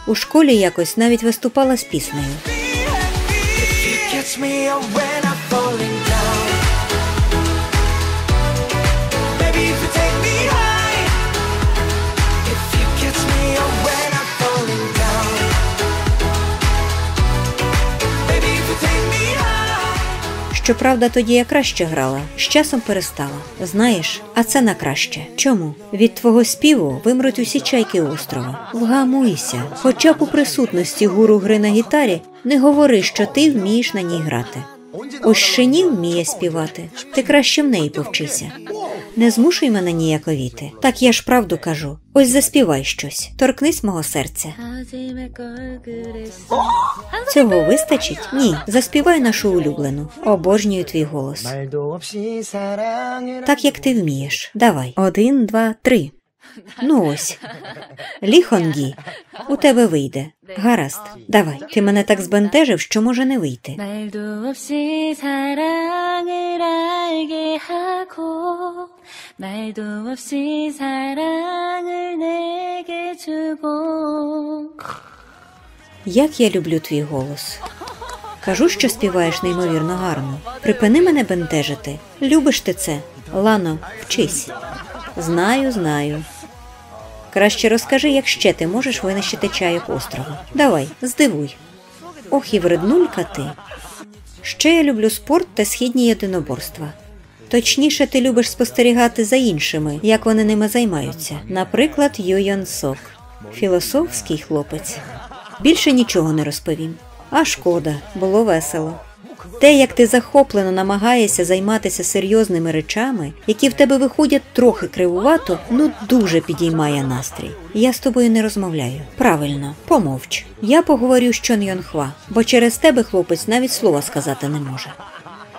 У школі якось навіть виступала з піснею.
Catch me when I'm falling down. Baby, if you take me high. If you catch me when I'm falling down. Baby, if you take me high.
Щоправда, тоді я краще грала, з часом перестала. Знаєш, а це на краще. Чому? Від твого співу вимруть усі чайки острова. Вгамуйся. Хоча б у присутності гуру гри на гітарі не говори, що ти вмієш на ній грати. Ось Шені вміє співати. Ти краще в неї повчися. Не змушуй мене ніяковіти. Так я ж правду кажу. Ось заспівай щось. Торкнись мого серця. Цього вистачить? Ні. Заспівай нашу улюблену. Обожнюю твій голос.
말도 없이 사랑을
Так, як ти вмієш. Давай. 1, 2, 3. Ну ось. Лі Хонгі. У тебе вийде. Гаразд. Давай. Ти мене так збентежив, що може не вийти.
말도 없이 사랑을 알게 하고 말도 없이 사랑을 내게 주고
Як я люблю твій голос. Кажу, що співаєш неймовірно гарно. Припини мене бентежити. Любиш ти це? Лано, вчись. Знаю. Краще розкажи, як ще ти можеш винищити чайок острова. Давай, здивуй. Ох, і вреднулька ти. Ще я люблю спорт та східні єдиноборства. Точніше, ти любиш спостерігати за іншими, як вони ними займаються. Наприклад, Юйон Сок. Філософський хлопець. Більше нічого не розповім. А шкода, було весело. Те, як ти захоплено намагаєшся займатися серйозними речами, які в тебе виходять трохи кривувато, ну дуже підіймає настрій. Я з тобою не розмовляю. Правильно, помовч. Я поговорю з Чон Йон Хва, бо через тебе хлопець навіть слова сказати не може.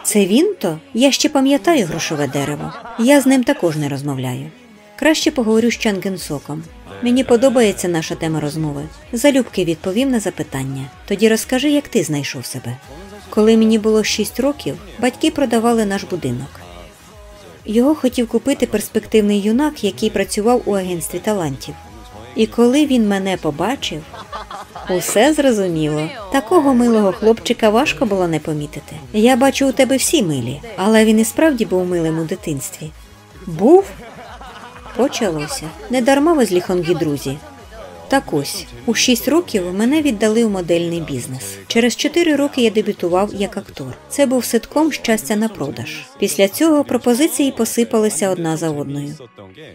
Це він-то? Я ще пам'ятаю грошове дерево. Я з ним також не розмовляю. Краще поговорю з Чан Ген Соком. Мені подобається наша тема розмови. Залюбки відповім на запитання. Тоді розкажи, як ти знайшов себе. Коли мені було 6 років, батьки продавали наш будинок. Його хотів купити перспективний юнак, який працював у агентстві талантів. І коли він мене побачив, усе зрозуміло. Такого милого хлопчика важко було не помітити. Я бачу, у тебе всі милі, але він і справді був милим у дитинстві. Був? Почалося. Недарма ви з Лі Хонгі друзі. Так ось, у 6 років мене віддали у модельний бізнес. Через 4 роки я дебютував як актор. Це був ситком «Щастя на продаж». Після цього пропозиції посипалися одна за одною.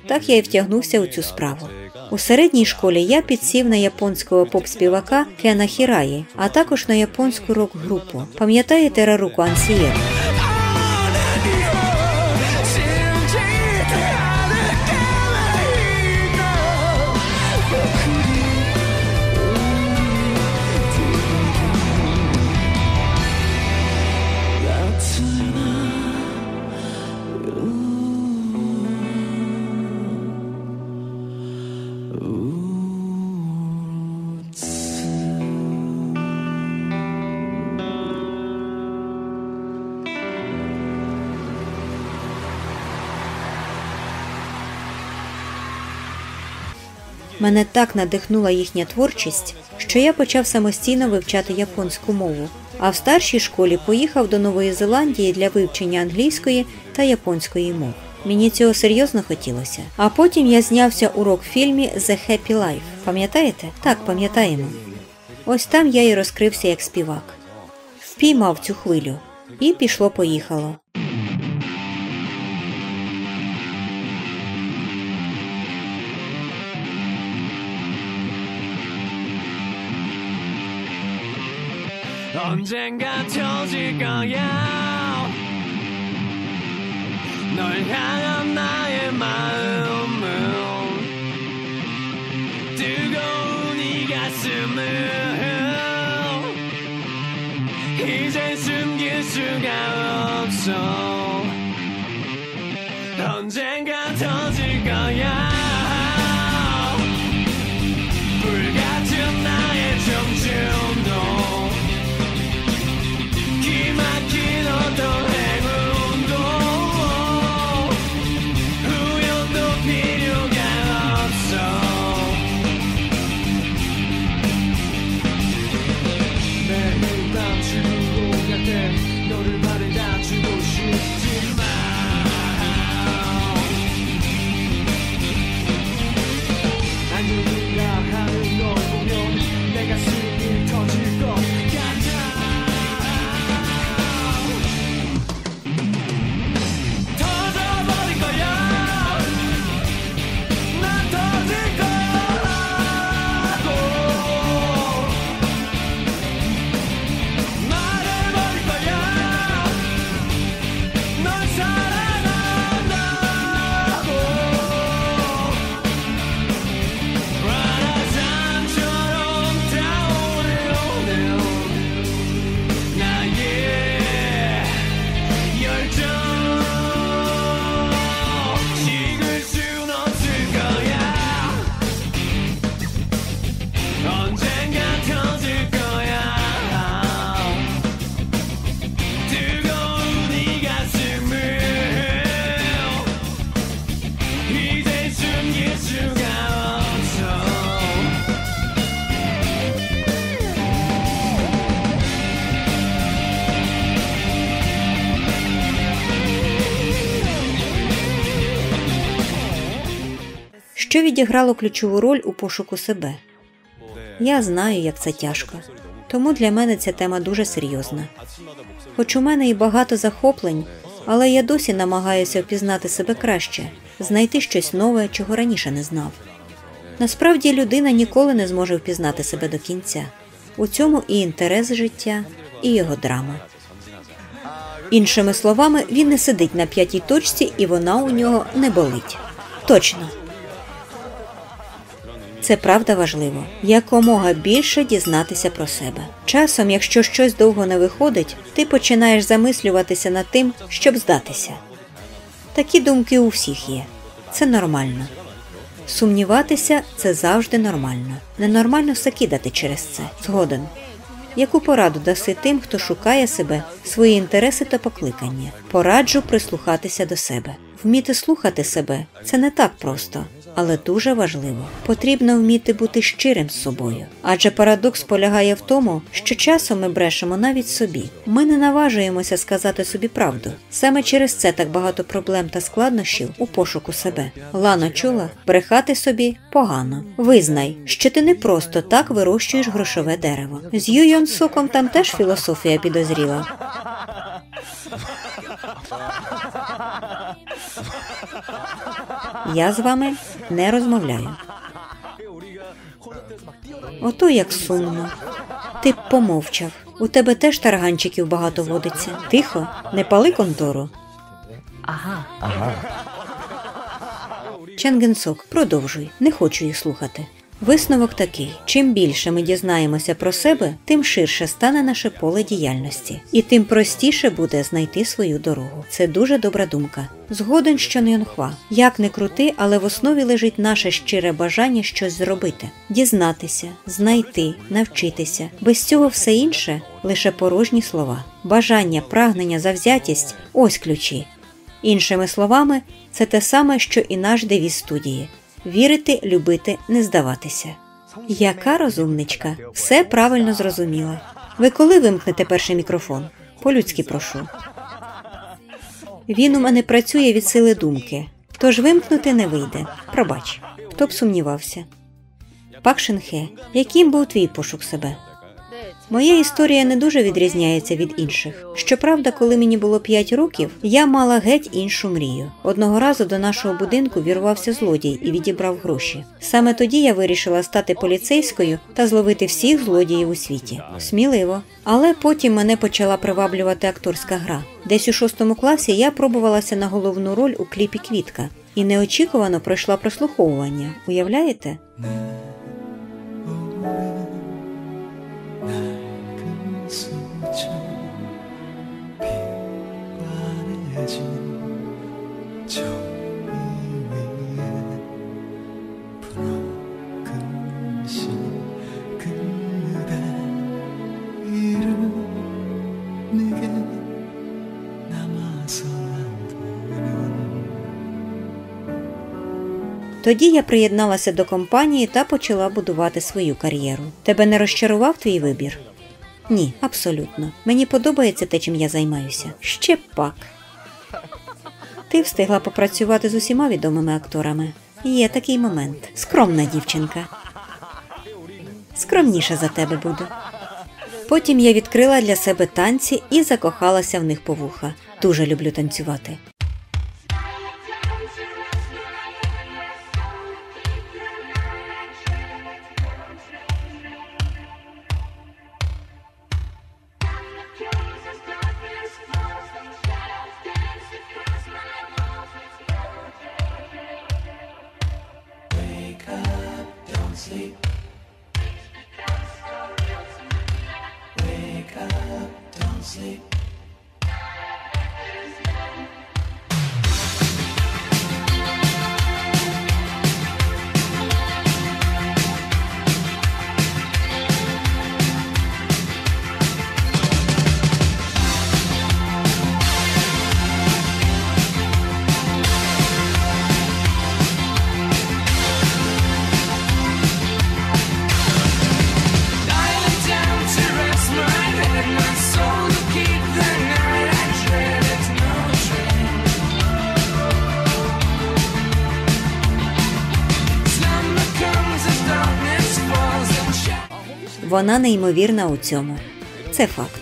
Так я і втягнувся у цю справу. У середній школі я підсів на японського поп-співака Кена Хіраї, а також на японську рок-групу. Пам'ятаєте Раруку Ансієру? Мене так надихнула їхня творчість, що я почав самостійно вивчати японську мову, а в старшій школі поїхав до Нової Зеландії для вивчення англійської та японської мов. Мені цього серйозно хотілося. А потім я знявся у рок-фільмі «The Happy Life». Пам'ятаєте? Так, пам'ятаємо. Ось там я і розкрився як співак. Впіймав цю хвилю. І пішло-поїхало.
언젠가 터질 거야 널 향한 나의 마음은 뜨거운 이 가슴을 이제 숨길 수가 없어 언젠가 터질 거야 불같은 나의 청춘도 기막힌 어떤 행운도 우연도 필요가 없어 매일 밤 주고 같아 너를 바래다 주고 싶지만 안녕이라 하는 널 보면 내 가슴이 터질 것 같아
Що відіграло ключову роль у пошуку себе? Я знаю, як це тяжко. Тому для мене ця тема дуже серйозна. Хоч у мене і багато захоплень, але я досі намагаюся впізнати себе краще, знайти щось нове, чого раніше не знав. Насправді людина ніколи не зможе впізнати себе до кінця. У цьому і інтерес життя, і його драма. Іншими словами, він не сидить на 5-й точці і вона у нього не болить. Точно. Це правда важливо. Якомога більше дізнатися про себе. Часом, якщо щось довго не виходить, ти починаєш замислюватися над тим, щоб здатися. Такі думки у всіх є. Це нормально. Сумніватися – це завжди нормально. Ненормально все кидати через це. Згоден. Яку пораду даси тим, хто шукає себе, свої інтереси та покликання? Пораджу прислухатися до себе. Вміти слухати себе – це не так просто, але дуже важливо. Потрібно вміти бути щирим з собою. Адже парадокс полягає в тому, що часом ми брешемо навіть собі. Ми не наважуємося сказати собі правду. Саме через це так багато проблем та складнощів у пошуку себе. Лано, чула? Брехати собі – погано. Визнай, що ти не просто так вирощуєш грошове дерево. З Ю Йон Соком там теж філософія підозріла. Я з вами не розмовляю. Ото як сумно. Ти б помовчав. У тебе теж тарганчиків багато водиться. Тихо, не пали контору. Ага. Чан Ген Сок, продовжуй. Не хочу їх слухати. Висновок такий. Чим більше ми дізнаємося про себе, тим ширше стане наше поле діяльності. І тим простіше буде знайти свою дорогу. Це дуже добра думка. Згоден, що не Йонхва. Як не крути, але в основі лежить наше щире бажання щось зробити. Дізнатися, знайти, навчитися. Без цього все інше – лише порожні слова. Бажання, прагнення, завзятість – ось ключі. Іншими словами, це те саме, що і наш девіз студії. Вірити, любити, не здаватися. Яка розумничка. Все правильно зрозуміла. Ви коли вимкнете перший мікрофон? По-людськи прошу. Він у мене працює від сили думки. Тож вимкнути не вийде. Пробач. Хто б сумнівався. Пак Шин Хе, яким був твій пошук себе? Моя історія не дуже відрізняється від інших. Щоправда, коли мені було 5 років, я мала геть іншу мрію. Одного разу до нашого будинку вірвався злодій і відібрав гроші. Саме тоді я вирішила стати поліцейською та зловити всіх злодіїв у світі. Сміливо. Але потім мене почала приваблювати акторська гра. Десь у 6 класі я пробувалася на головну роль у кліпі «Квітка». І неочікувано пройшла прослуховування. Уявляєте? Тоді я приєдналася до компанії та почала будувати свою кар'єру. Тебе не розчарував твій вибір? Ні, абсолютно. Мені подобається те, чим я займаюся. Ще пак. Ти встигла попрацювати з усіма відомими акторами. Є такий момент. Скромна дівчинка. Скромніша за тебе буду. Потім я відкрила для себе танці і закохалася в них по вуха. Дуже люблю танцювати. Вона неймовірна у цьому. Це факт.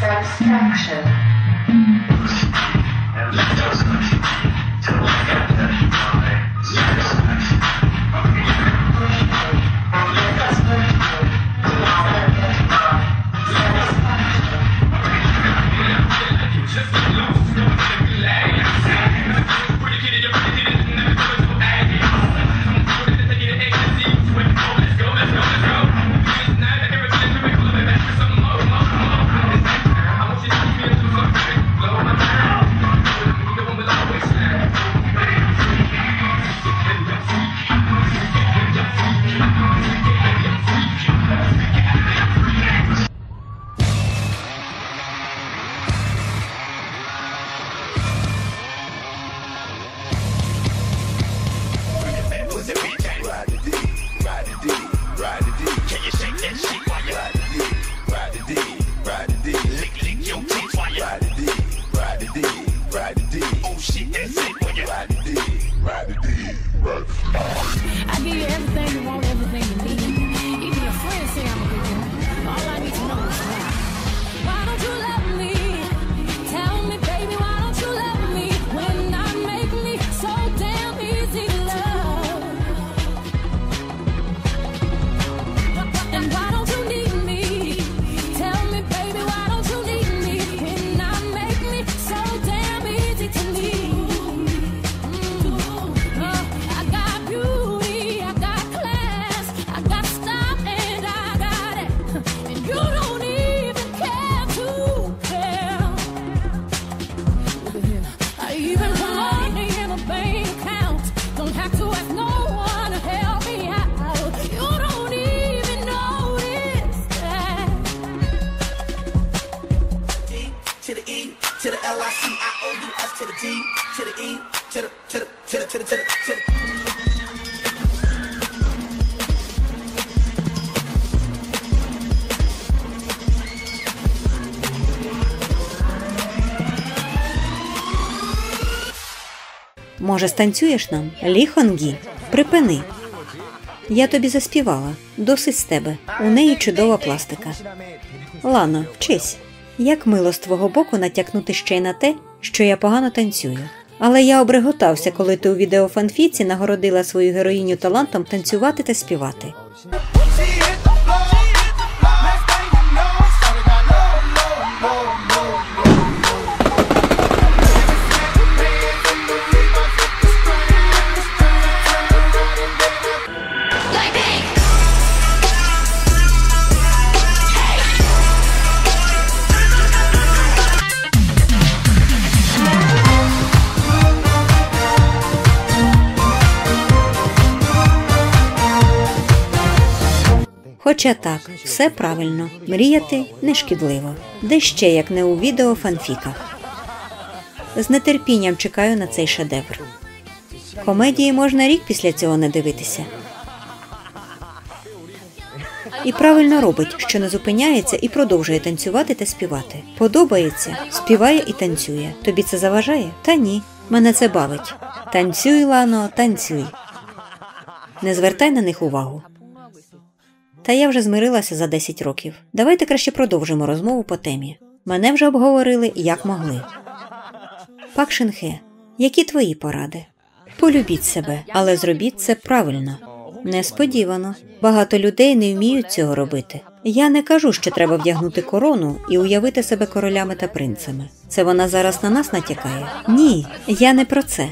Satisfaction.
to the T, to the E, to the, to the, to the, to the, to the, to the.
Може, станцюєш нам? Ліхонгі? Припини. Я тобі заспівала. Досить з тебе. У неї чудова пластика. Лано, вчись. Як мило з твого боку натякнути ще й на те, що я погано танцюю. Але я обреготався, коли ти у відеофанфіці нагородила свою героїню талантом танцювати та співати.
She hit the floor. Next thing you know, shawty got low, low, low, low, low.
Хоча так, все правильно. Мріяти не шкідливо. Де ще, як не у відеофанфіках. З нетерпінням чекаю на цей шедевр. Комедії можна рік після цього не дивитися. І правильно робить, що не зупиняється і продовжує танцювати та співати. Подобається, співає і танцює. Тобі це заважає? Та ні, мене це бавить. Танцюй, Лано, танцюй. Не звертай на них увагу. Та я вже змирилася за 10 років. Давайте краще продовжимо розмову по темі. Мене вже обговорили, як могли. Пак Шин-хе, які твої поради? Полюбіть себе, але зробіть це правильно. Несподівано. Багато людей не вміють цього робити. Я не кажу, що треба вдягнути корону і уявити себе королями та принцами. Це вона зараз на нас натякає? Ні, я не про це.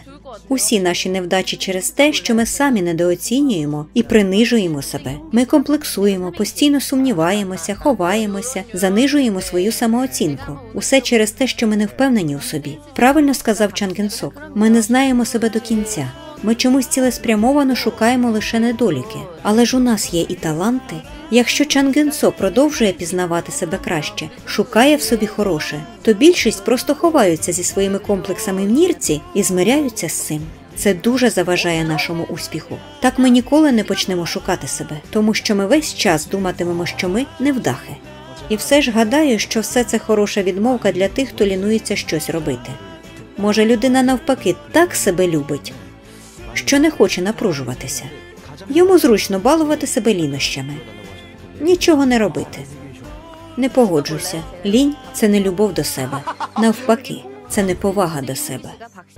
Усі наші невдачі через те, що ми самі недооцінюємо і принижуємо себе. Ми комплексуємо, постійно сумніваємося, ховаємося, занижуємо свою самооцінку. Усе через те, що ми не впевнені у собі. Правильно сказав Чан Ген Сок. Ми не знаємо себе до кінця. Ми чомусь цілеспрямовано шукаємо лише недоліки. Але ж у нас є і таланти. Якщо Чан Ген Сок продовжує пізнавати себе краще, шукає в собі хороше, то більшість просто ховаються зі своїми комплексами в нірці і змиряються з цим. Це дуже заважає нашому успіху. Так ми ніколи не почнемо шукати себе, тому що ми весь час думатимемо, що ми невдахи. І все ж гадаю, що все це хороша відмовка для тих, хто лінується щось робити. Може, людина навпаки так себе любить, що не хоче напружуватися. Йому зручно балувати себе лінощами. Нічого не робити. Не погоджуся. Лінь – це не любов до себе. Навпаки, це неповага до себе.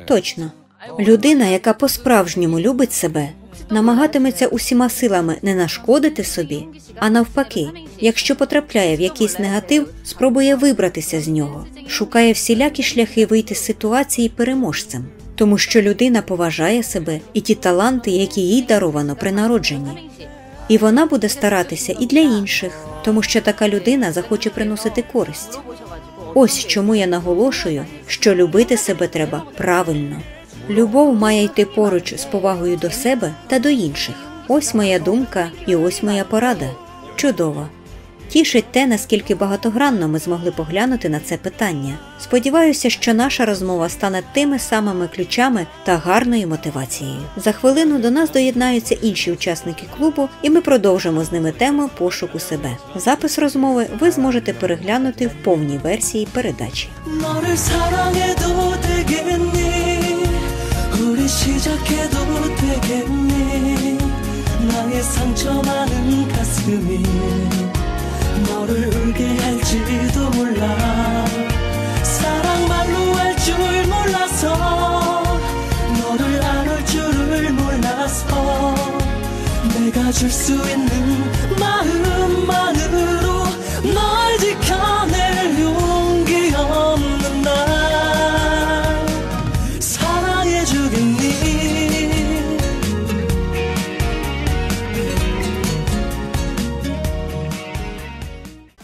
Точно. Людина, яка по-справжньому любить себе, намагатиметься усіма силами не нашкодити собі, а навпаки, якщо потрапляє в якийсь негатив, спробує вибратися з нього, шукає всілякі шляхи вийти з ситуації переможцем. Тому що людина поважає себе і ті таланти, які їй даровано при народженні. І вона буде старатися і для інших, тому що така людина захоче приносити користь. Ось чому я наголошую, що любити себе треба правильно. Любов має йти поруч з повагою до себе та до інших. Ось моя думка і ось моя порада. Чудово. Тішить те, наскільки багатогранно ми змогли поглянути на це питання. Сподіваюся, що наша розмова стане тими самими ключами та гарною мотивацією. За хвилину до нас доєднаються інші учасники клубу, і ми продовжимо з ними тему пошуку себе. Запис розмови ви зможете переглянути в повній версії передачі.
너를 사랑해도 되겠니? 우리 시작해도 되겠니? 나의 상처 많은 가슴이 너를 울게 할지도 몰라. 사랑말로 할 줄 몰라서 너를 안을 줄을 몰라서 내가 줄 수 있는 마음만으로 널 지켜낼 용기 없는 날 사랑해주겠니?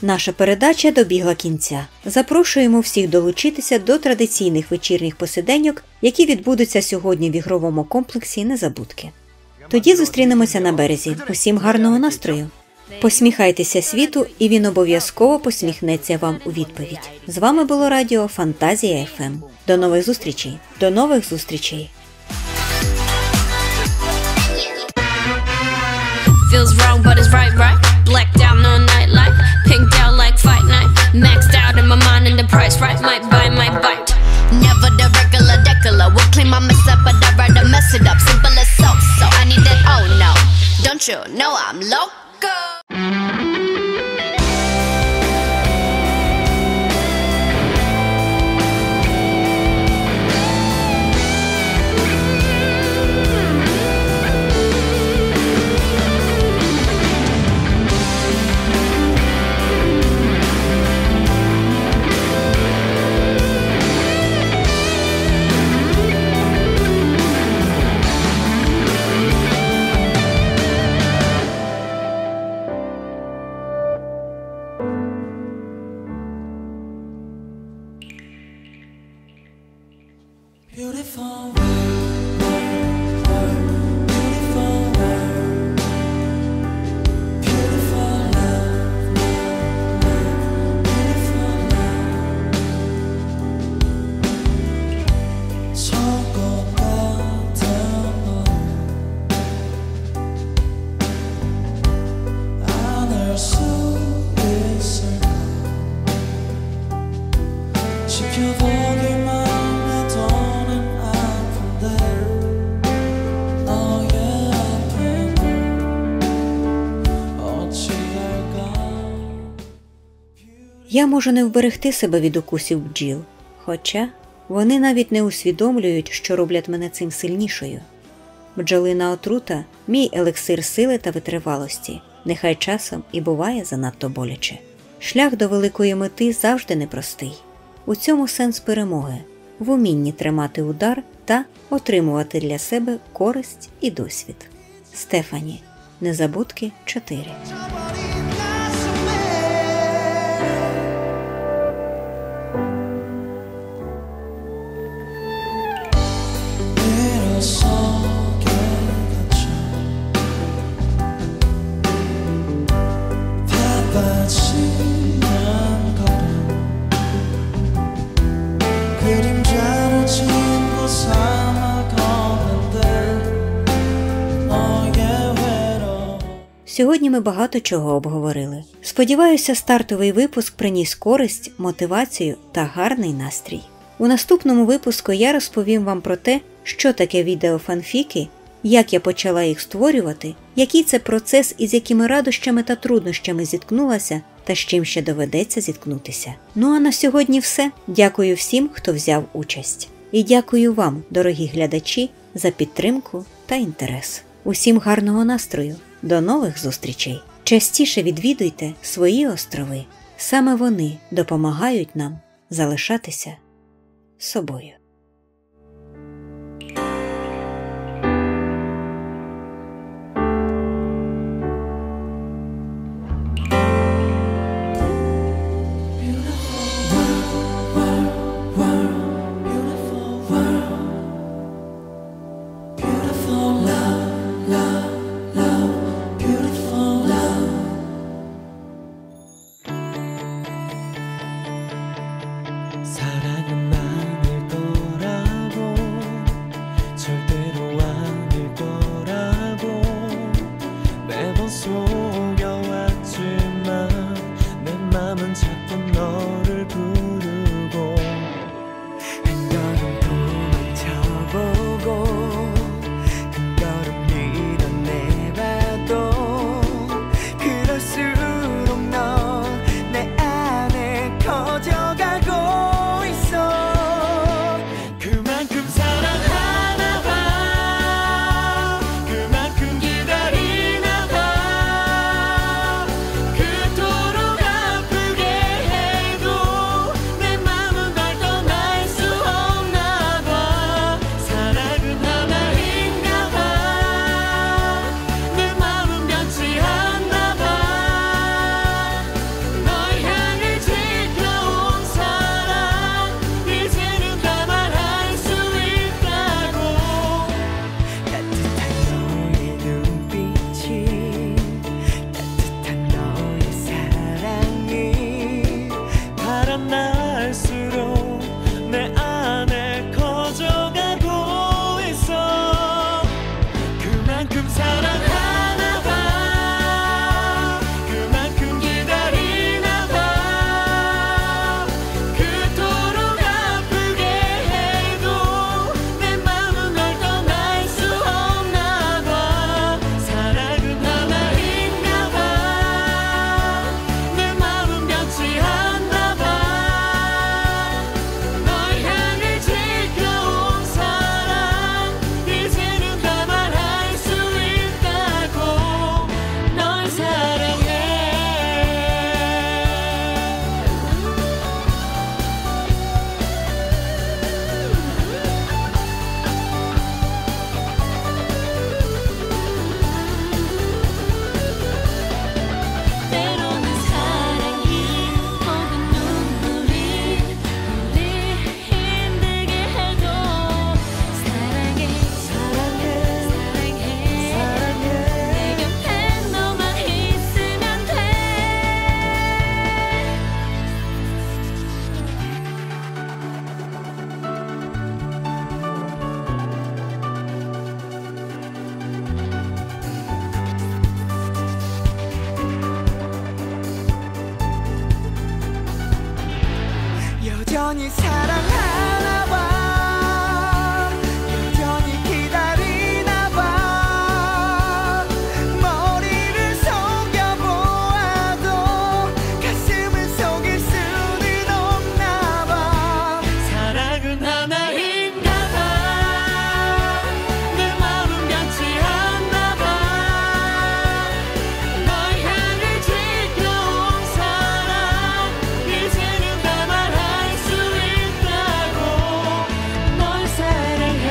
Наша передача добігла кінця. Запрошуємо всіх долучитися до традиційних вечірніх посиденьок, які відбудуться сьогодні в ігровому комплексі «Незабудки». Тоді зустрінемося на березі. Усім гарного настрою! Посміхайтеся світу, і він обов'язково посміхнеться вам у відповідь. З вами було радіо Фантазія ФМ. До нових зустрічей! До нових зустрічей!
Feels wrong, but it's right, right. Blacked out, no nightlight. Pinked out like fight night. Maxed out in my mind and the price right. Might buy, might bite. Never the regular decular. Would claim I mess up, but I'd rather mess it up. Simple as so. So I need that, oh no. Don't you know I'm loco?
Beautiful world, beautiful world, beautiful love, beautiful love. 천국 같은 너 안을 수 있을까? 지켜보기만 해도는 아픈데 너의 아픔을 어찌할까?
Я можу не вберегти себе від укусів бджіл, хоча вони навіть не усвідомлюють, що роблять мене цим сильнішою. Бджолина отрута – мій елексир сили та витривалості, нехай часом і буває занадто боляче. Шлях до великої мети завжди непростий. У цьому сенс перемоги – в умінні тримати удар та отримувати для себе користь і досвід. Стефані. Незабудки 4.
일어서게 갇혀 바빠지는 걸음 그림자를 친구 삼아 걷는데 너의 외로움
Сьогодні ми багато чого обговорили. Сподіваюся, стартовий випуск приніс користь, мотивацію та гарний настрій. У наступному випуску я розповім вам про те, що таке відеофанфіки, як я почала їх створювати, який це процес і з якими радощами та труднощами зіткнулася та з чим ще доведеться зіткнутися. Ну а на сьогодні все. Дякую всім, хто взяв участь. І дякую вам, дорогі глядачі, за підтримку та інтерес. Усім гарного настрою. До нових зустрічей. Частіше відвідуйте свої острови. Саме вони допомагають нам залишатися собою.
사랑은 마음을 또 여전히 사랑하나 봐 여전히 기다리나 봐 머리를 속여보아도 가슴을 속일 수는 없나 봐 사랑은 하나인가 봐 내 마음 변치 않나 봐 널 향해 지켜온 사랑 이제는 다 말할 수 있다고 널 사랑해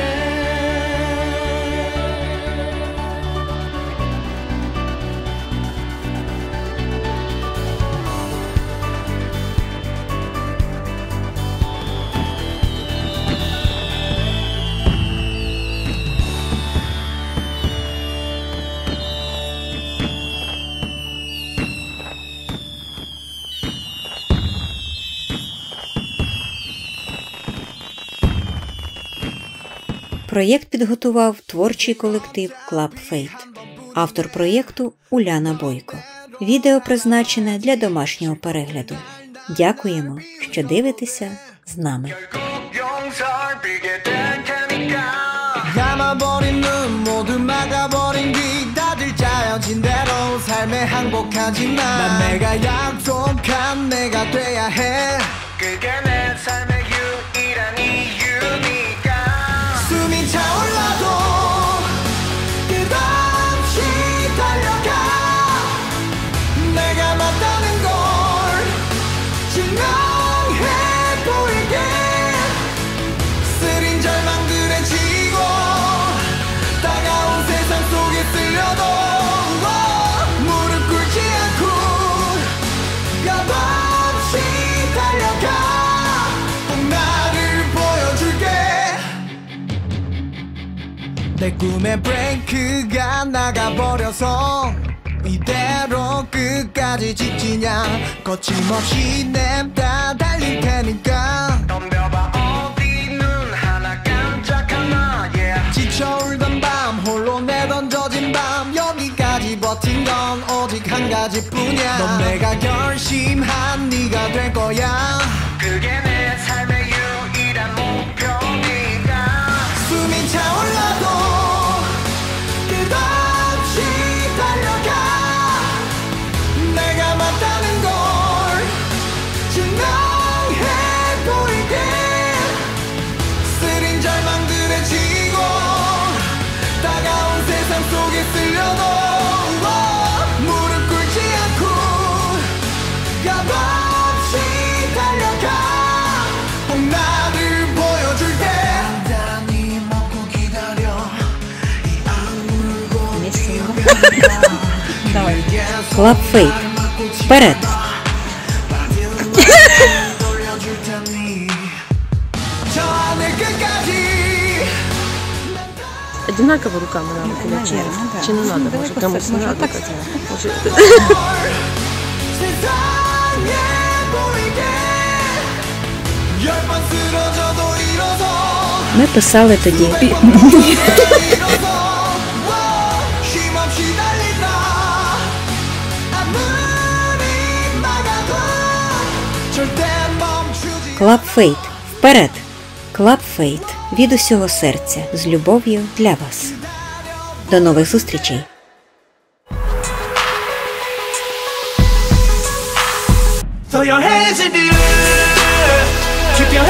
Проєкт підготував творчий колектив Club Fate. Автор проєкту Уляна Бойко. Відео призначене для домашнього перегляду. Дякуємо, що дивитеся з нами.
감아버린 눈 모두 막아버린 귀 다들 짜여진 대로 삶에 항복하지만 난 내가 약속한 내가 돼야 해 그게 내 삶의 유일한 이유니까 숨이 차올라도 끝없이 달려가 내가 맞다는 걸 증명해 보이게 쓰린 절망들에 지고 따가운 세상 속에 쓸려도 무릎 꿇지 않고 값없이 달려가 꼭 나를 보여줄게 내 꿈의 브레이크가 나가버려서 이대로 끝까지 지치냐 거침없이 냅다 달릴 테니까 덤벼봐 어디 눈 하나 깜짝하나 yeah. 지쳐울던 밤 홀로 내던져진 밤 여기까지 버틴 건 오직 한 가지뿐이야 넌 내가 결심한 네가 될 거야 그게 내 삶의 유일한 목표니까 숨이 차올라도 끝없이 달려가 내가 맞다는 걸 증명해 보이게 쓰린 절망들에 지고 따가운 세상 속에 쓸려도 무릎 꿇지 않고 값없이 달려가 꼭 나를 보여줄게 단단히 먹고 기다려 이 악물고
Club Fate. Вперед!
저 하늘 끝까지
Одинаково руками надо кулачить. Чи не надо? Может, кому-то надо так? Может,
세상에 보이게 10번 쓰러져도 일어서
Ми писали тоді.
힘없이 달린다 아무리 막아도 절대 멈추지
Club Fate. Вперед! Club Fate. Від усього серця. З любов'ю для вас. До нових зустрічей!
Throw your hands in the air, keep your